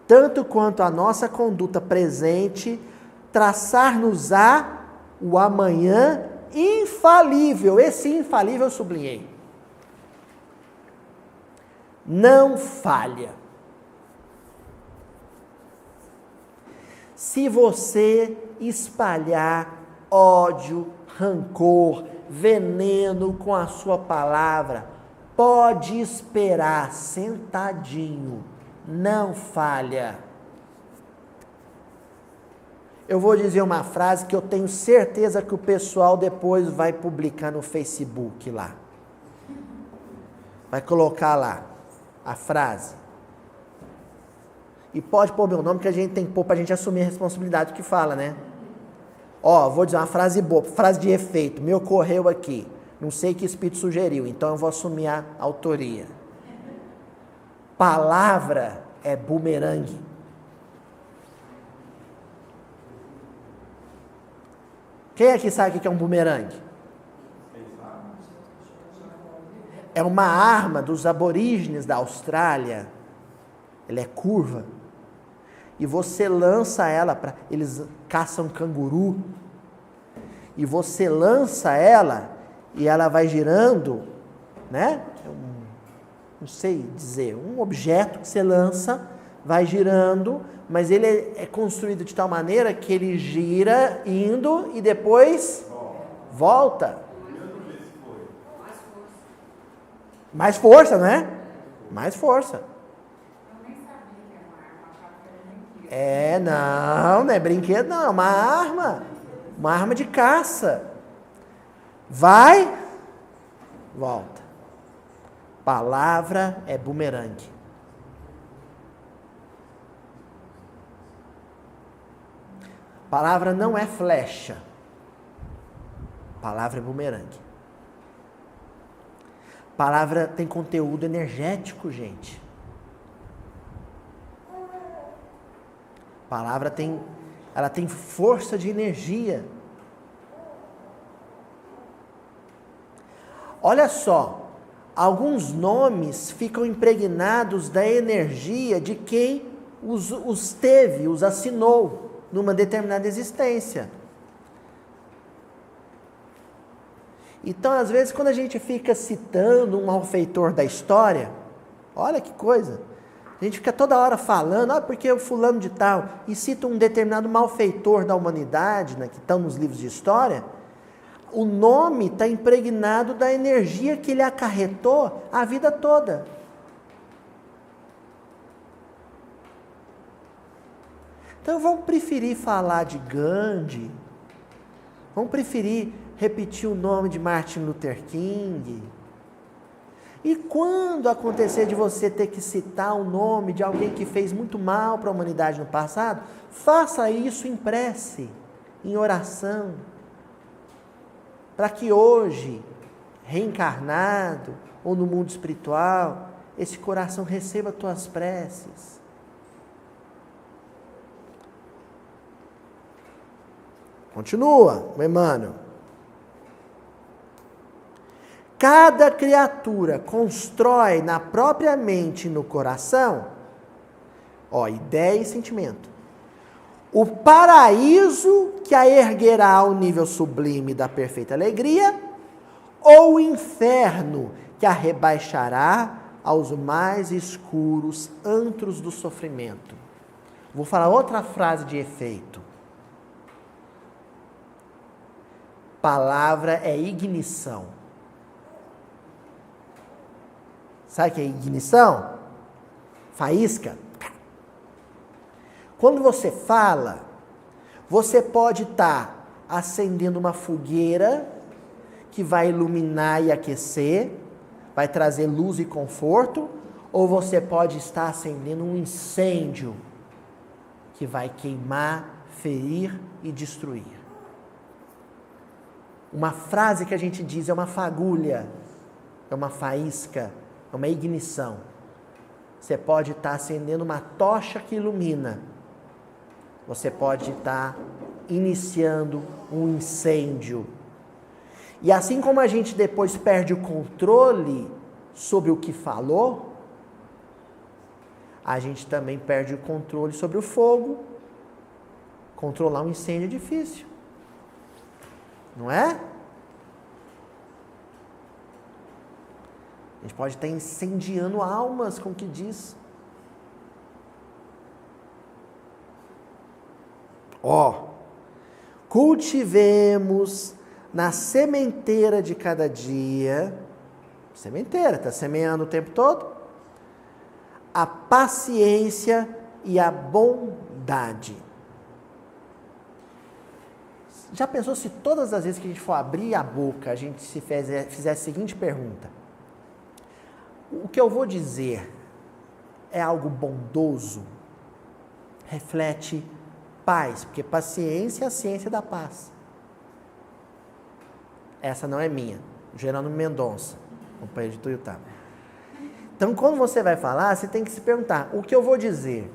Tanto quanto a nossa conduta presente, traçar-nos-á o amanhã infalível. Esse infalível eu sublinhei. Não falha. Se você espalhar ódio, rancor, veneno com a sua palavra, pode esperar sentadinho, não falha. Eu vou dizer uma frase que eu tenho certeza que o pessoal depois vai publicar no Facebook lá. Vai colocar lá a frase. E pode pôr meu nome, que a gente tem que pôr pra gente assumir a responsabilidade do que fala, né? Ó, vou dizer uma frase boa, frase de efeito, me ocorreu aqui. Não sei que espírito sugeriu, então eu vou assumir a autoria. Palavra é bumerangue. Quem aqui sabe o que é um bumerangue? É uma arma dos aborígenes da Austrália. Ela é curva. E você lança ela para... Eles caçam canguru. E você lança ela e ela vai girando, né? Não sei dizer, um objeto que você lança, vai girando, mas ele é construído de tal maneira que ele gira indo e depois volta. Mais força, não é? Mais força. Não é brinquedo, não, é uma arma de caça. Vai, volta. Palavra é bumerangue. Palavra não é flecha. Palavra é bumerangue. Palavra tem conteúdo energético, gente. Palavra ela tem força de energia. Olha só, alguns nomes ficam impregnados da energia de quem os teve, os assinou numa determinada existência. Então, às vezes, quando a gente fica citando um malfeitor da história, olha que coisa, a gente fica toda hora falando, porque o fulano de tal, e cita um determinado malfeitor da humanidade, né, que estão nos livros de história, o nome está impregnado da energia que ele acarretou a vida toda. Então vamos preferir falar de Gandhi, vamos preferir repetir o nome de Martin Luther King. E quando acontecer de você ter que citar o nome de alguém que fez muito mal para a humanidade no passado, faça isso em prece, em oração, para que hoje, reencarnado ou no mundo espiritual, esse coração receba tuas preces. Continua, Emmanuel. Cada criatura constrói na própria mente e no coração, ideia e sentimento, o paraíso que a erguerá ao nível sublime da perfeita alegria, ou o inferno que a rebaixará aos mais escuros antros do sofrimento. Vou falar outra frase de efeito. Palavra é ignição. Sabe o que é ignição? Faísca. Quando você fala, você pode estar acendendo uma fogueira que vai iluminar e aquecer, vai trazer luz e conforto, ou você pode estar acendendo um incêndio que vai queimar, ferir e destruir. Uma frase que a gente diz é uma fagulha, é uma faísca, é uma ignição. Você pode estar acendendo uma tocha que ilumina. Você pode estar iniciando um incêndio. E assim como a gente depois perde o controle sobre o que falou, a gente também perde o controle sobre o fogo. Controlar um incêndio é difícil. Não é? A gente pode estar incendiando almas com o que diz. Cultivemos na sementeira de cada dia, sementeira, está semeando o tempo todo, a paciência e a bondade. Já pensou se todas as vezes que a gente for abrir a boca, a gente se fizer a seguinte pergunta: o que eu vou dizer é algo bondoso? Reflete paz, porque paciência é a ciência da paz. Essa não é minha, Gerônimo Mendonça, companheiro de Tuiutaba. Então, quando você vai falar, você tem que se perguntar: o que eu vou dizer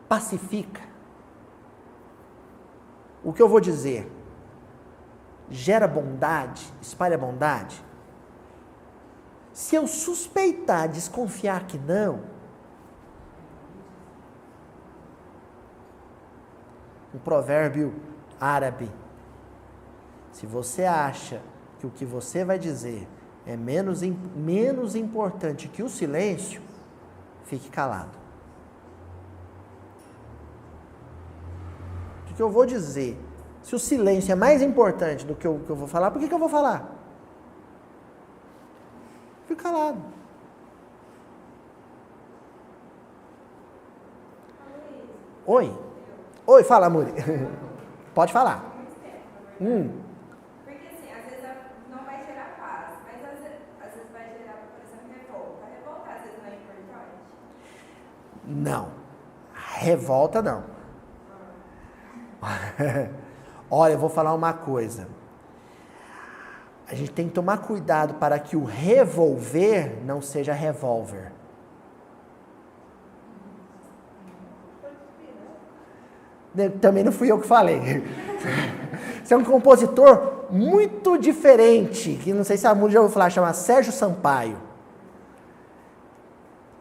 pacifica? O que eu vou dizer gera bondade, espalha bondade? Se eu suspeitar, desconfiar que não, um provérbio árabe: se você acha que o que você vai dizer é menos importante que o silêncio, fique calado. O que eu vou dizer, se o silêncio é mais importante do que o que eu vou falar, por que eu vou falar? Fique calado. Oi? Oi, fala, Muri. Pode falar. Porque assim, às vezes não vai gerar paz, mas às vezes vai gerar, por exemplo, revolta. Revolta às vezes não é importante? Não. Revolta não. Olha, eu vou falar uma coisa. A gente tem que tomar cuidado para que o revolver não seja revólver. Também não fui eu que falei. Você é um compositor muito diferente, que não sei se a Música já ouviu falar, chama Sérgio Sampaio.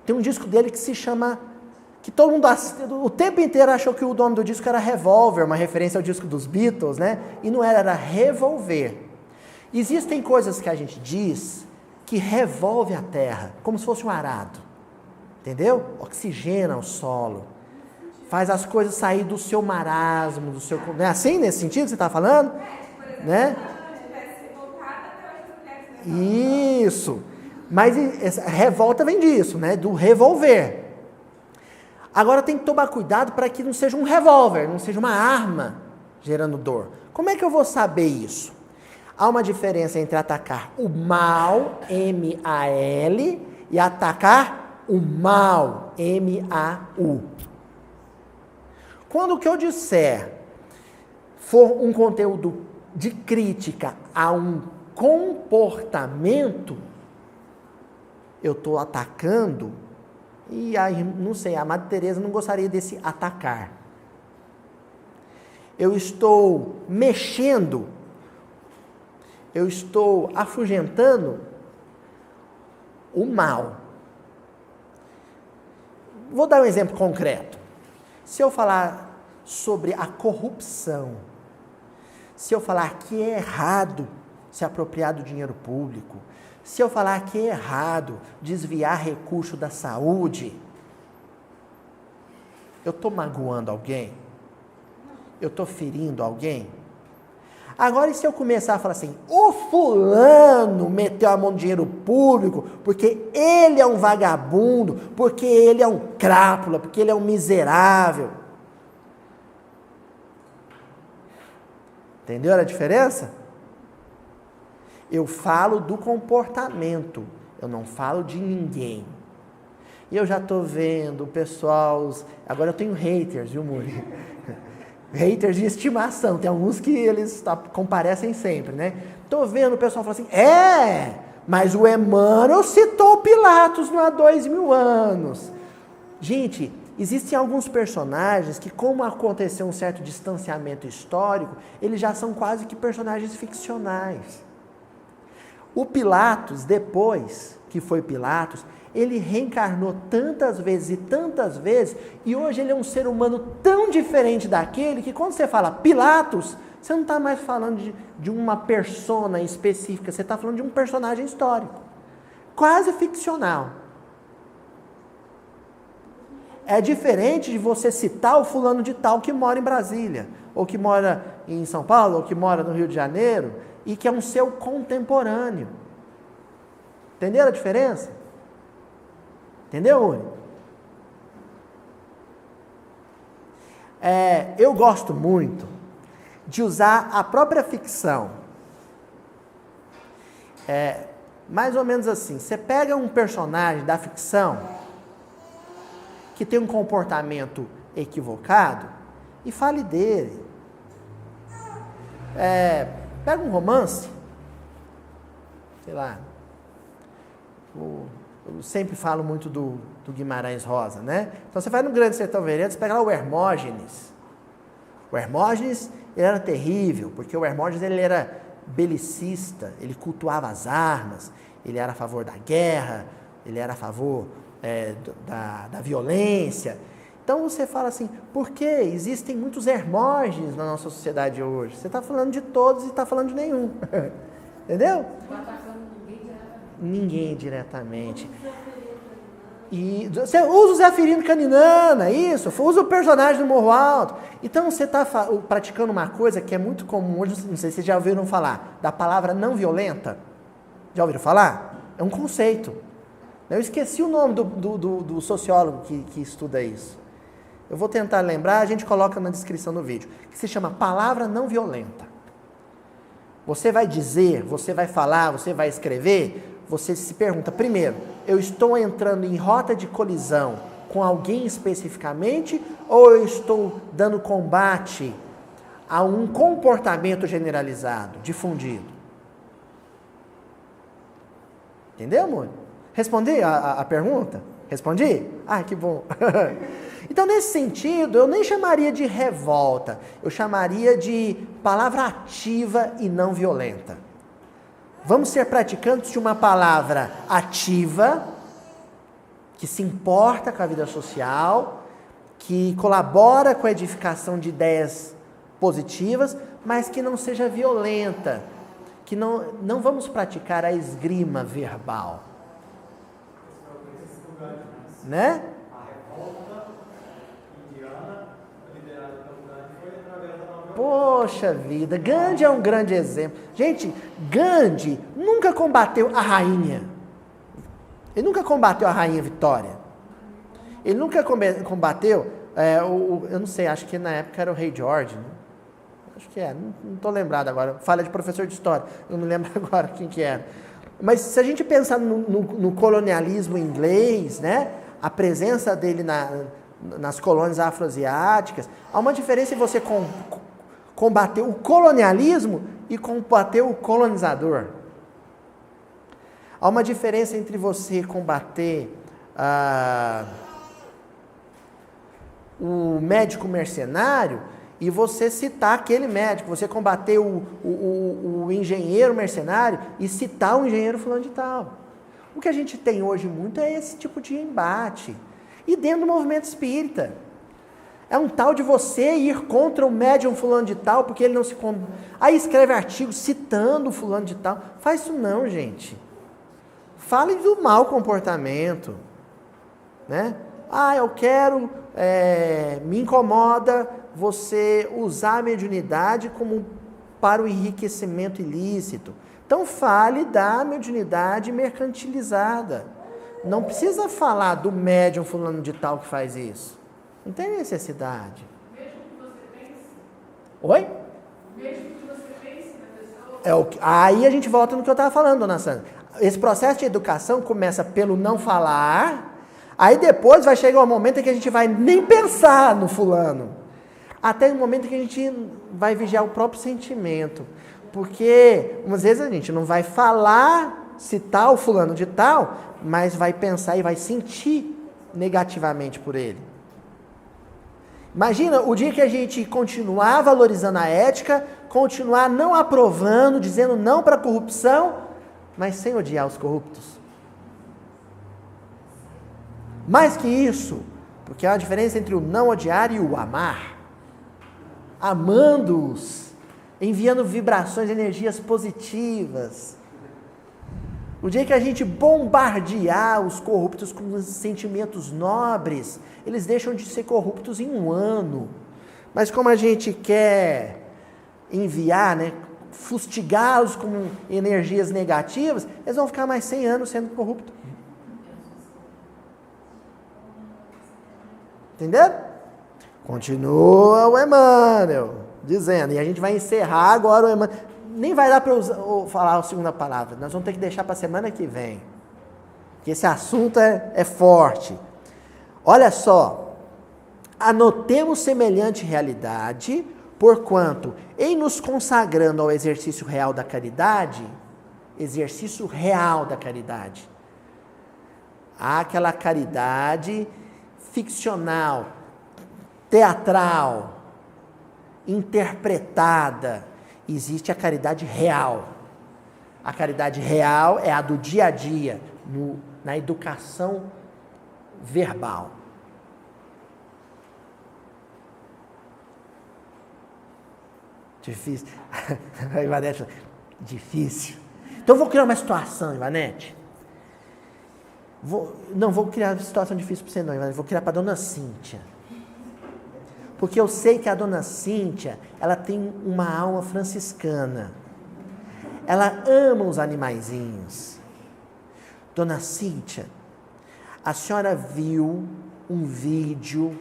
Tem um disco dele que se chama, que todo mundo o tempo inteiro achou que o nome do disco era Revolver, uma referência ao disco dos Beatles, né? E não era, era Revolver. Existem coisas que a gente diz que revolve a terra, como se fosse um arado. Entendeu? Oxigena o solo. Faz as coisas sair do seu marasmo, do seu... Não é assim, nesse sentido que você está falando? Por exemplo, Né? se ela tivesse revoltada, até hoje as mulheres não Isso. Mas essa revolta vem disso, né? Do revolver. Agora tem que tomar cuidado para que não seja um revólver, não seja uma arma gerando dor. Como é que eu vou saber isso? Há uma diferença entre atacar o mal, M-A-L, e atacar o mal, M-A-U. Quando o que eu disser for um conteúdo de crítica a um comportamento, eu estou atacando, e aí, não sei, a Madre Teresa não gostaria desse atacar. Eu estou mexendo, eu estou afugentando o mal. Vou dar um exemplo concreto. Se eu falar sobre a corrupção, se eu falar que é errado se apropriar do dinheiro público, se eu falar que é errado desviar recurso da saúde, eu estou magoando alguém? Eu estou ferindo alguém? Agora, e se eu começar a falar assim, o fulano meteu a mão no dinheiro público porque ele é um vagabundo, porque ele é um crápula, porque ele é um miserável. Entendeu a diferença? Eu falo do comportamento, eu não falo de ninguém. E eu já estou vendo o pessoal... Agora eu tenho haters, viu, Muri? Haters de estimação. Tem alguns que eles comparecem sempre, né? Estou vendo o pessoal falar assim, mas o Emmanuel citou Pilatos há 2000 anos. Gente, existem alguns personagens que, como aconteceu um certo distanciamento histórico, eles já são quase que personagens ficcionais. O Pilatos, depois que foi Pilatos, ele reencarnou tantas vezes, e hoje ele é um ser humano tão diferente daquele, que quando você fala Pilatos, você não está mais falando de uma persona específica, você está falando de um personagem histórico, quase ficcional. É diferente de você citar o fulano de tal que mora em Brasília, ou que mora em São Paulo, ou que mora no Rio de Janeiro, e que é um seu contemporâneo. Entenderam a diferença? Entendeu, Uri? Eu gosto muito de usar a própria ficção. Mais ou menos assim, você pega um personagem da ficção que tem um comportamento equivocado e fale dele. Pega um romance, sei lá, eu sempre falo muito do Guimarães Rosa, né? Então você vai no Grande Sertão Veredas, pega lá o Hermógenes. O Hermógenes, ele era terrível, porque o Hermógenes, ele era belicista, ele cultuava as armas, ele era a favor da guerra, ele era a favor da violência. Então você fala assim, por que existem muitos Hermógenes na nossa sociedade hoje? Você está falando de todos e está falando de nenhum. Entendeu? Ninguém diretamente. E você usa o Zeferino Caninana, isso, usa o personagem do Morro Alto. Então você está praticando uma coisa que é muito comum hoje, não sei se vocês já ouviram falar, da palavra não violenta. Já ouviram falar? É um conceito. Eu esqueci o nome do sociólogo que estuda isso. Eu vou tentar lembrar, a gente coloca na descrição do vídeo, que se chama palavra não violenta. Você vai dizer, você vai falar, você vai escrever, você se pergunta, primeiro, eu estou entrando em rota de colisão com alguém especificamente, ou eu estou dando combate a um comportamento generalizado, difundido? Entendeu, amor? Respondi a pergunta? Respondi? Ah, que bom. Então, nesse sentido, eu nem chamaria de revolta, eu chamaria de palavra ativa e não violenta. Vamos ser praticantes de uma palavra ativa, que se importa com a vida social, que colabora com a edificação de ideias positivas, mas que não seja violenta, que não vamos praticar a esgrima verbal. Né? A revolta indiana, liderada pelo Gandhi, foi através da nova violência. Poxa vida, Gandhi é um grande exemplo. Gente, Gandhi nunca combateu a rainha. Ele nunca combateu a rainha Vitória. Ele nunca combateu, eu não sei, acho que na época era o rei George, né? Acho que não estou lembrado agora. Falha de professor de história, eu não lembro agora quem que era. Mas se a gente pensar no colonialismo inglês, né? A presença dele nas colônias afroasiáticas, há uma diferença em você combater o colonialismo e combater o colonizador. Há uma diferença entre você combater o médico mercenário e você citar aquele médico, você combater o engenheiro mercenário e citar o engenheiro fulano de tal. O que a gente tem hoje muito é esse tipo de embate. E dentro do movimento espírita. É um tal de você ir contra o médium fulano de tal, porque ele não se... Aí escreve artigo citando o fulano de tal. Faz isso não, gente. Fale do mau comportamento. Né? Eu quero... me incomoda você usar a mediunidade como para o enriquecimento ilícito. Então fale da mediunidade mercantilizada. Não precisa falar do médium fulano de tal que faz isso. Não tem necessidade. Mesmo que você pense. Oi? Mesmo que você pense na pessoa. Aí a gente volta no que eu estava falando, dona Sandra. Esse processo de educação começa pelo não falar, aí depois vai chegar um momento em que a gente vai nem pensar no fulano. Até o momento em que a gente vai vigiar o próprio sentimento. Porque, às vezes, a gente não vai falar citar o fulano de tal, mas vai pensar e vai sentir negativamente por ele. Imagina o dia que a gente continuar valorizando a ética, continuar não aprovando, dizendo não para a corrupção, mas sem odiar os corruptos. Mais que isso, porque há uma diferença entre o não odiar e o amar. Amando-os, enviando vibrações, energias positivas. O dia que a gente bombardear os corruptos com sentimentos nobres, eles deixam de ser corruptos em 1 ano. Mas como a gente quer enviar, fustigá-los com energias negativas, eles vão ficar mais 100 anos sendo corruptos. Entenderam? Continua o Emmanuel dizendo, e a gente vai encerrar agora o Emmanuel. Nem vai dar para falar a segunda palavra, nós vamos ter que deixar para a semana que vem, que esse assunto é forte. Olha só, anotemos semelhante realidade, porquanto, em nos consagrando ao exercício real da caridade, há aquela caridade ficcional, teatral, interpretada. Existe a caridade real. A caridade real é a do dia a dia, na educação verbal. Difícil. A Ivanete, difícil. Então eu vou criar uma situação, Ivanete. Não vou criar uma situação difícil para você não, Ivanete. Vou criar para a dona Cíntia. Porque eu sei que a dona Cíntia, ela tem uma alma franciscana. Ela ama os animaizinhos. Dona Cíntia, a senhora viu um vídeo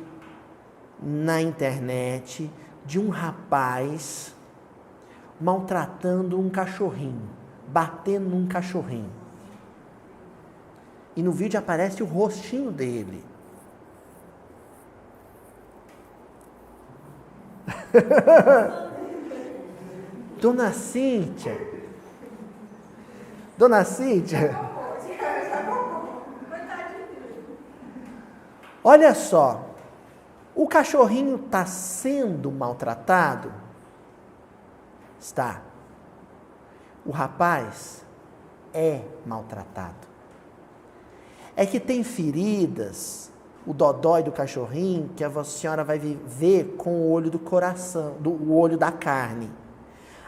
na internet de um rapaz maltratando um cachorrinho, batendo num cachorrinho. E no vídeo aparece o rostinho dele. Dona Cíntia, olha só, o cachorrinho está sendo maltratado? Está. O rapaz é maltratado. É que tem feridas, o dodói do cachorrinho, que a senhora vai ver com o olho do coração, o olho da carne.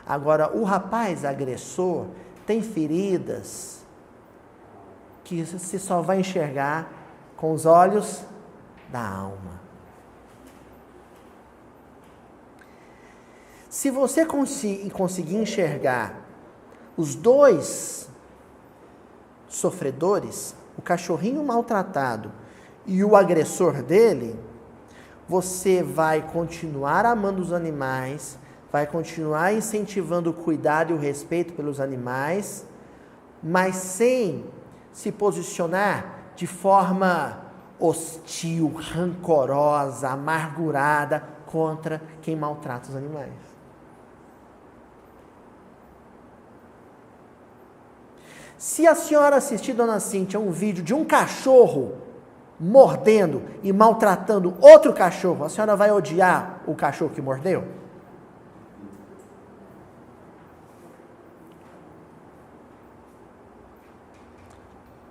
Agora, o rapaz agressor tem feridas que você só vai enxergar com os olhos da alma. Se você conseguir enxergar os dois sofredores, o cachorrinho maltratado e o agressor dele, você vai continuar amando os animais, vai continuar incentivando o cuidado e o respeito pelos animais, mas sem se posicionar de forma hostil, rancorosa, amargurada contra quem maltrata os animais. Se a senhora assistir, dona Cíntia, um vídeo de um cachorro mordendo e maltratando outro cachorro, a senhora vai odiar o cachorro que mordeu?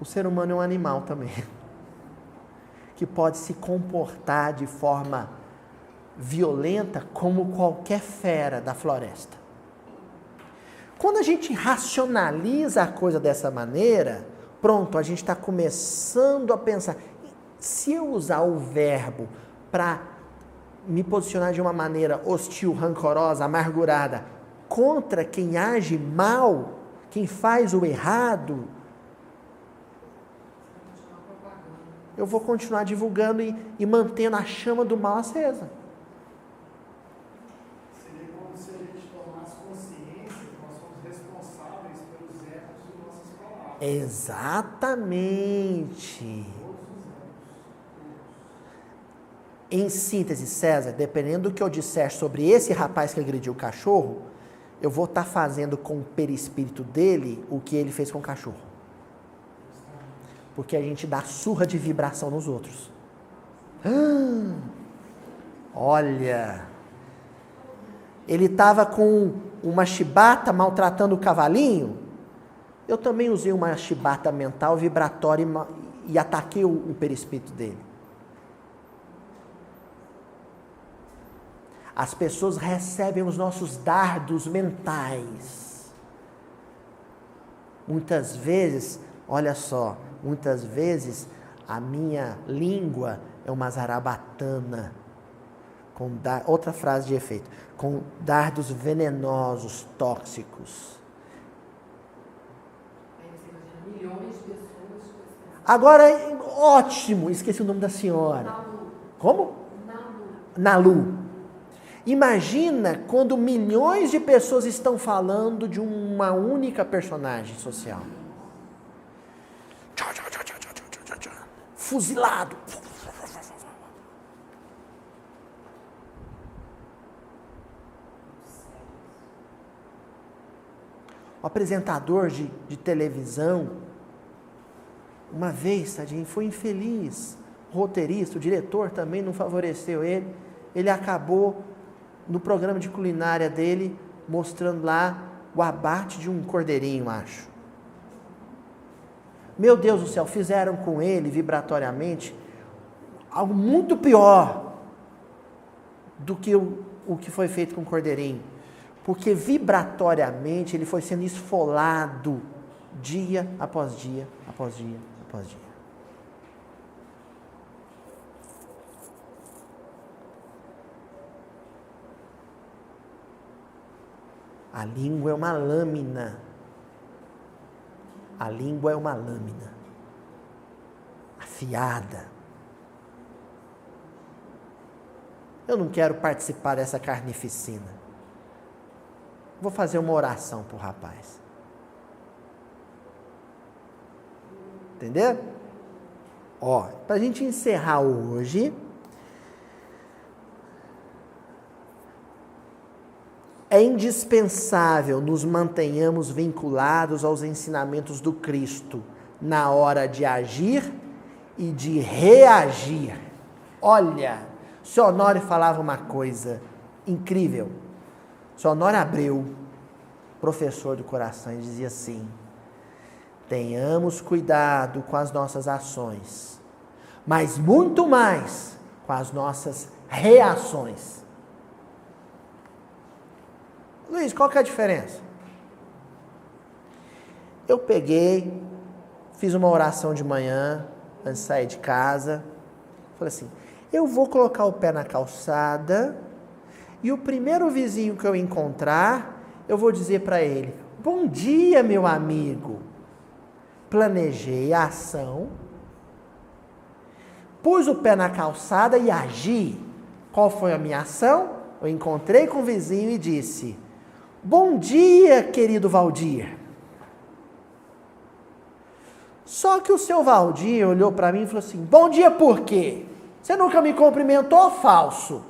O ser humano é um animal também, que pode se comportar de forma violenta como qualquer fera da floresta. Quando a gente racionaliza a coisa dessa maneira, pronto, a gente está começando a pensar, se eu usar o verbo para me posicionar de uma maneira hostil, rancorosa, amargurada, contra quem age mal, quem faz o errado, eu vou continuar divulgando e mantendo a chama do mal acesa. Seria como se a gente tomasse consciência que nós somos Exatamente. Em síntese, César, dependendo do que eu disser sobre esse rapaz que agrediu o cachorro, eu vou estar fazendo com o perispírito dele o que ele fez com o cachorro. Porque a gente dá surra de vibração nos outros. Olha, ele estava com uma chibata maltratando o cavalinho. Eu também usei uma chibata mental vibratória e ataquei o perispírito dele. As pessoas recebem os nossos dardos mentais. Muitas vezes, olha só, muitas vezes a minha língua é uma zarabatana, outra frase de efeito, com dardos venenosos, tóxicos. Milhões de pessoas. Agora, ótimo, esqueci o nome da senhora. Nalu. Como? Nalu. Imagina quando milhões de pessoas estão falando de uma única personagem social. Fuzilado. O apresentador de televisão, uma vez, tadinho, foi infeliz. O roteirista, o diretor também não favoreceu ele. Ele acabou, no programa de culinária dele, mostrando lá o abate de um cordeirinho, acho. Meu Deus do céu, fizeram com ele, vibratoriamente, algo muito pior do que o que foi feito com o cordeirinho. Porque vibratoriamente ele foi sendo esfolado dia após dia, após dia, após dia. A língua é uma lâmina. A língua é uma lâmina. Afiada. Eu não quero participar dessa carnificina. Vou fazer uma oração para o rapaz. Entendeu? Ó, para a gente encerrar hoje, é indispensável nos mantenhamos vinculados aos ensinamentos do Cristo na hora de agir e de reagir. Olha, o Sr. Honório falava uma coisa incrível. O Sr. Honório Abreu, professor do coração, ele dizia assim: tenhamos cuidado com as nossas ações, mas muito mais com as nossas reações. Luiz, qual que é a diferença? Eu peguei, fiz uma oração de manhã, antes de sair de casa, falei assim, eu vou colocar o pé na calçada e o primeiro vizinho que eu encontrar, eu vou dizer para ele, bom dia, meu amigo. Planejei a ação, pus o pé na calçada e agi. Qual foi a minha ação? Eu encontrei com o vizinho e disse, bom dia, querido Valdir. Só que o seu Valdir olhou para mim e falou assim, bom dia por quê? Você nunca me cumprimentou, falso?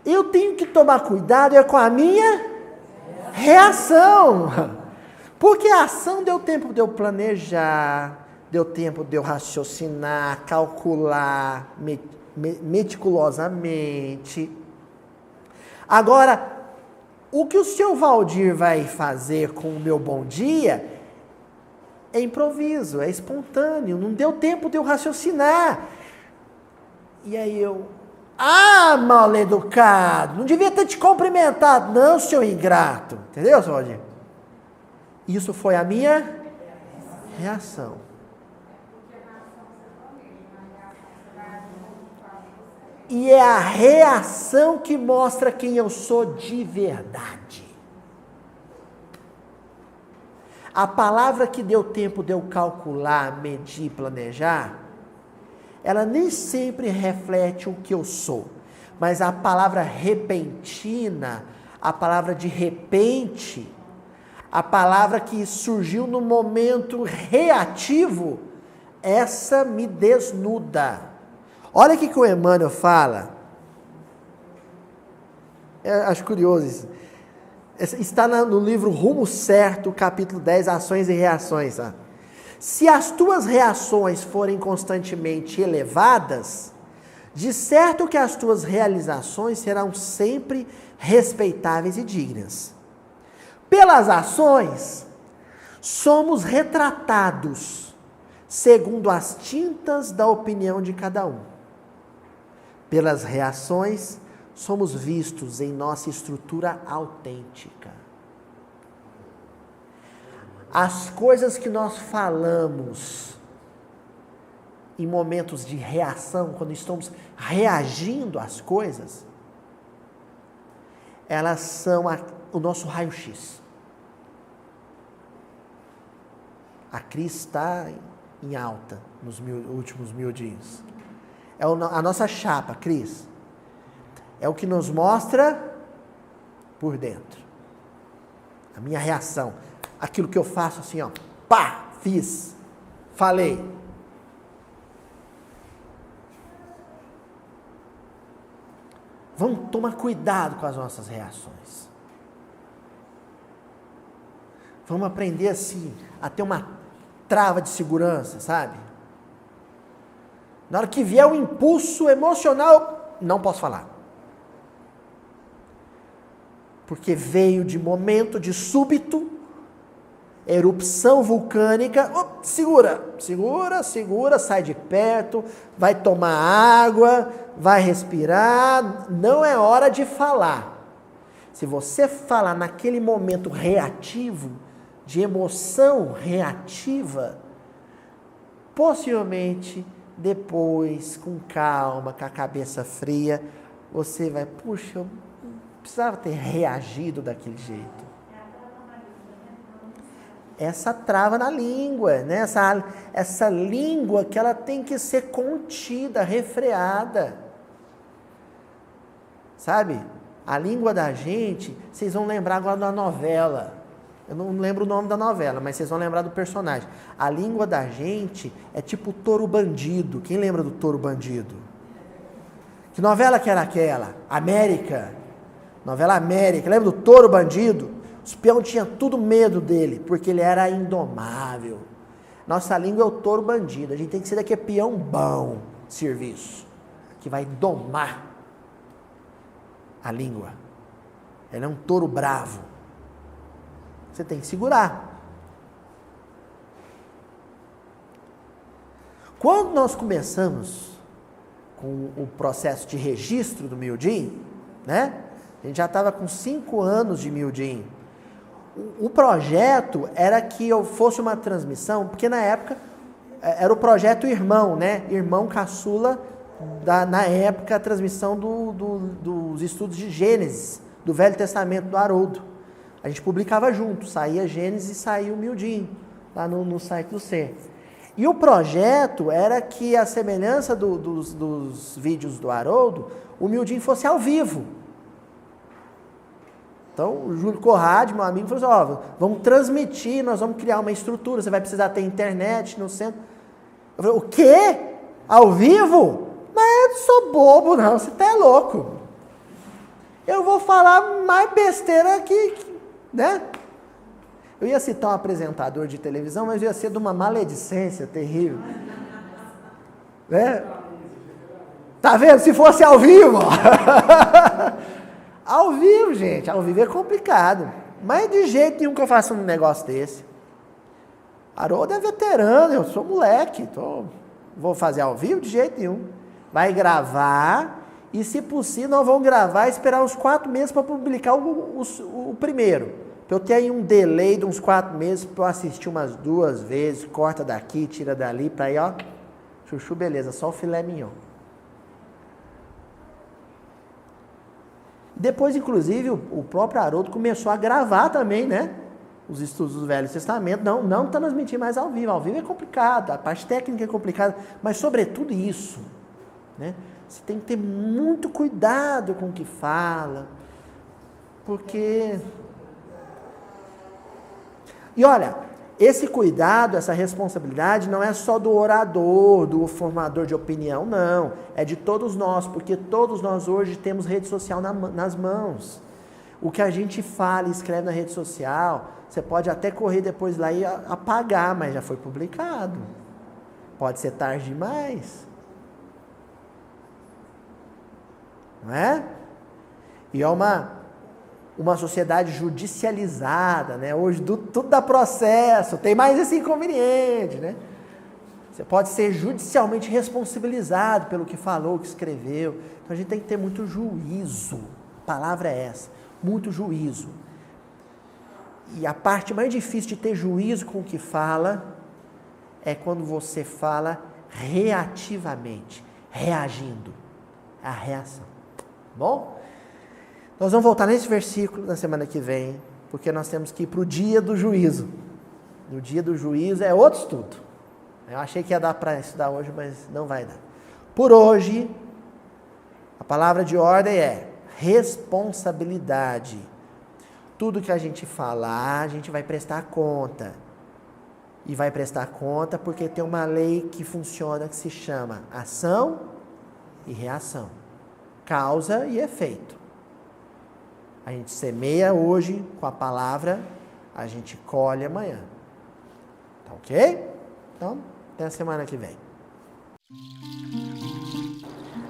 Eu tenho que tomar cuidado com a minha reação. Porque a ação deu tempo de eu planejar, deu tempo de eu raciocinar, calcular meticulosamente. Agora, o que o seu Valdir vai fazer com o meu bom dia é improviso, é espontâneo, não deu tempo de eu raciocinar. E aí mal educado, não devia ter te cumprimentado, não, seu ingrato. Entendeu, seu Valdir? Isso foi a minha reação. E é a reação que mostra quem eu sou de verdade. A palavra que deu tempo de eu calcular, medir, planejar, ela nem sempre reflete o que eu sou. Mas a palavra repentina, a palavra de repente, A palavra que surgiu no momento reativo, essa me desnuda. Olha o que o Emmanuel fala. Eu acho curioso isso. Está no livro Rumo Certo, capítulo 10, Ações e Reações. Tá? Se as tuas reações forem constantemente elevadas, de certo que as tuas realizações serão sempre respeitáveis e dignas. Pelas ações, somos retratados segundo as tintas da opinião de cada um. Pelas reações, somos vistos em nossa estrutura autêntica. As coisas que nós falamos em momentos de reação, quando estamos reagindo às coisas, elas são o nosso raio-x. A Cris está em alta nos últimos 1000 dias. É a nossa chapa, Cris. É o que nos mostra por dentro. A minha reação. Aquilo que eu faço assim, ó. Pá! Fiz. Falei. Vamos tomar cuidado com as nossas reações. Vamos aprender assim, a ter uma trava de segurança, sabe? Na hora que vier o impulso emocional, não posso falar. Porque veio de momento de súbito, erupção vulcânica, segura, sai de perto, vai tomar água, vai respirar, não é hora de falar. Se você falar naquele momento reativo, de emoção reativa, possivelmente depois, com calma, com a cabeça fria, você vai, puxa, eu precisava ter reagido daquele jeito. Essa trava na língua, né? Essa língua que ela tem que ser contida, refreada. Sabe? A língua da gente, vocês vão lembrar agora da novela. Eu não lembro o nome da novela, mas vocês vão lembrar do personagem. A língua da gente é tipo o touro bandido. Quem lembra do touro bandido? Que novela que era aquela? América. Novela América. Lembra do touro bandido? Os peões tinham tudo medo dele, porque ele era indomável. Nossa língua é o touro bandido. A gente tem que ser daqui peão bom de serviço, que vai domar a língua. Ele é um touro bravo. Você tem que segurar. Quando nós começamos com o processo de registro do Mildinho, né? A gente já estava com 5 anos de Mildinho. O projeto era que eu fosse uma transmissão, porque na época era o projeto Irmão, né? Irmão caçula, na época a transmissão dos estudos de Gênesis, do Velho Testamento do Haroldo. A gente publicava junto, saía Gênesis e saía o Mildinho, lá no site do Ser. E o projeto era que, a semelhança dos vídeos do Haroldo, o Mildinho fosse ao vivo. Então, o Júlio Corrade, meu amigo, falou assim, ó, vamos transmitir, nós vamos criar uma estrutura, você vai precisar ter internet no centro. Eu falei, o quê? Ao vivo? Mas eu não sou bobo, não, você tá louco. Eu vou falar mais besteira que né? Eu ia citar um apresentador de televisão, mas ia ser de uma maledicência terrível. Né? Tá vendo? Se fosse ao vivo. Ao vivo, gente. Ao vivo é complicado. Mas de jeito nenhum que eu faça um negócio desse. Haroldo é veterano, eu sou moleque. Vou fazer ao vivo de jeito nenhum. Vai gravar e, se possível, nós vamos gravar e esperar uns 4 meses para publicar o primeiro. Para eu ter aí um delay de uns 4 meses para eu assistir umas 2 vezes, corta daqui, tira dali, para aí, ó, chuchu, beleza, só o filé mignon. Depois, inclusive, o próprio Haroldo começou a gravar também, né? Os estudos do Velho Testamento, não transmitir mais ao vivo. Ao vivo é complicado, a parte técnica é complicada, mas sobretudo isso, né? Você tem que ter muito cuidado com o que fala, porque E olha, esse cuidado, essa responsabilidade não é só do orador, do formador de opinião, não. É de todos nós, porque todos nós hoje temos rede social nas mãos. O que a gente fala e escreve na rede social, você pode até correr depois lá e apagar, mas já foi publicado. Pode ser tarde demais. Não é? E é uma sociedade judicializada, né? Hoje tudo dá processo, tem mais esse inconveniente, né? Você pode ser judicialmente responsabilizado pelo que falou, que escreveu. Então a gente tem que ter muito juízo. A palavra é essa, muito juízo. E a parte mais difícil de ter juízo com o que fala é quando você fala reativamente, reagindo. A reação. Bom? Nós vamos voltar nesse versículo na semana que vem, porque nós temos que ir para o dia do juízo. No dia do juízo é outro estudo. Eu achei que ia dar para estudar hoje, mas não vai dar. Por hoje, a palavra de ordem é responsabilidade. Tudo que a gente falar, a gente vai prestar conta. E vai prestar conta porque tem uma lei que funciona que se chama ação e reação. Causa e efeito. A gente semeia hoje com a palavra, a gente colhe amanhã. Tá ok? Então, até a semana que vem.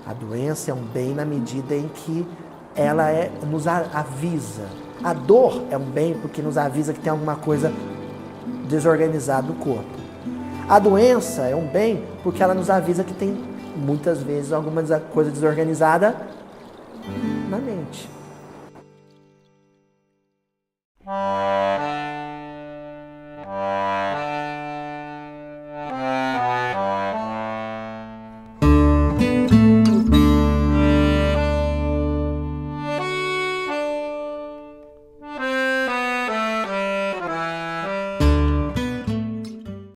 A doença é um bem na medida em que ela nos avisa. A dor é um bem porque nos avisa que tem alguma coisa desorganizada no corpo. A doença é um bem porque ela nos avisa que tem, muitas vezes, alguma coisa desorganizada na mente.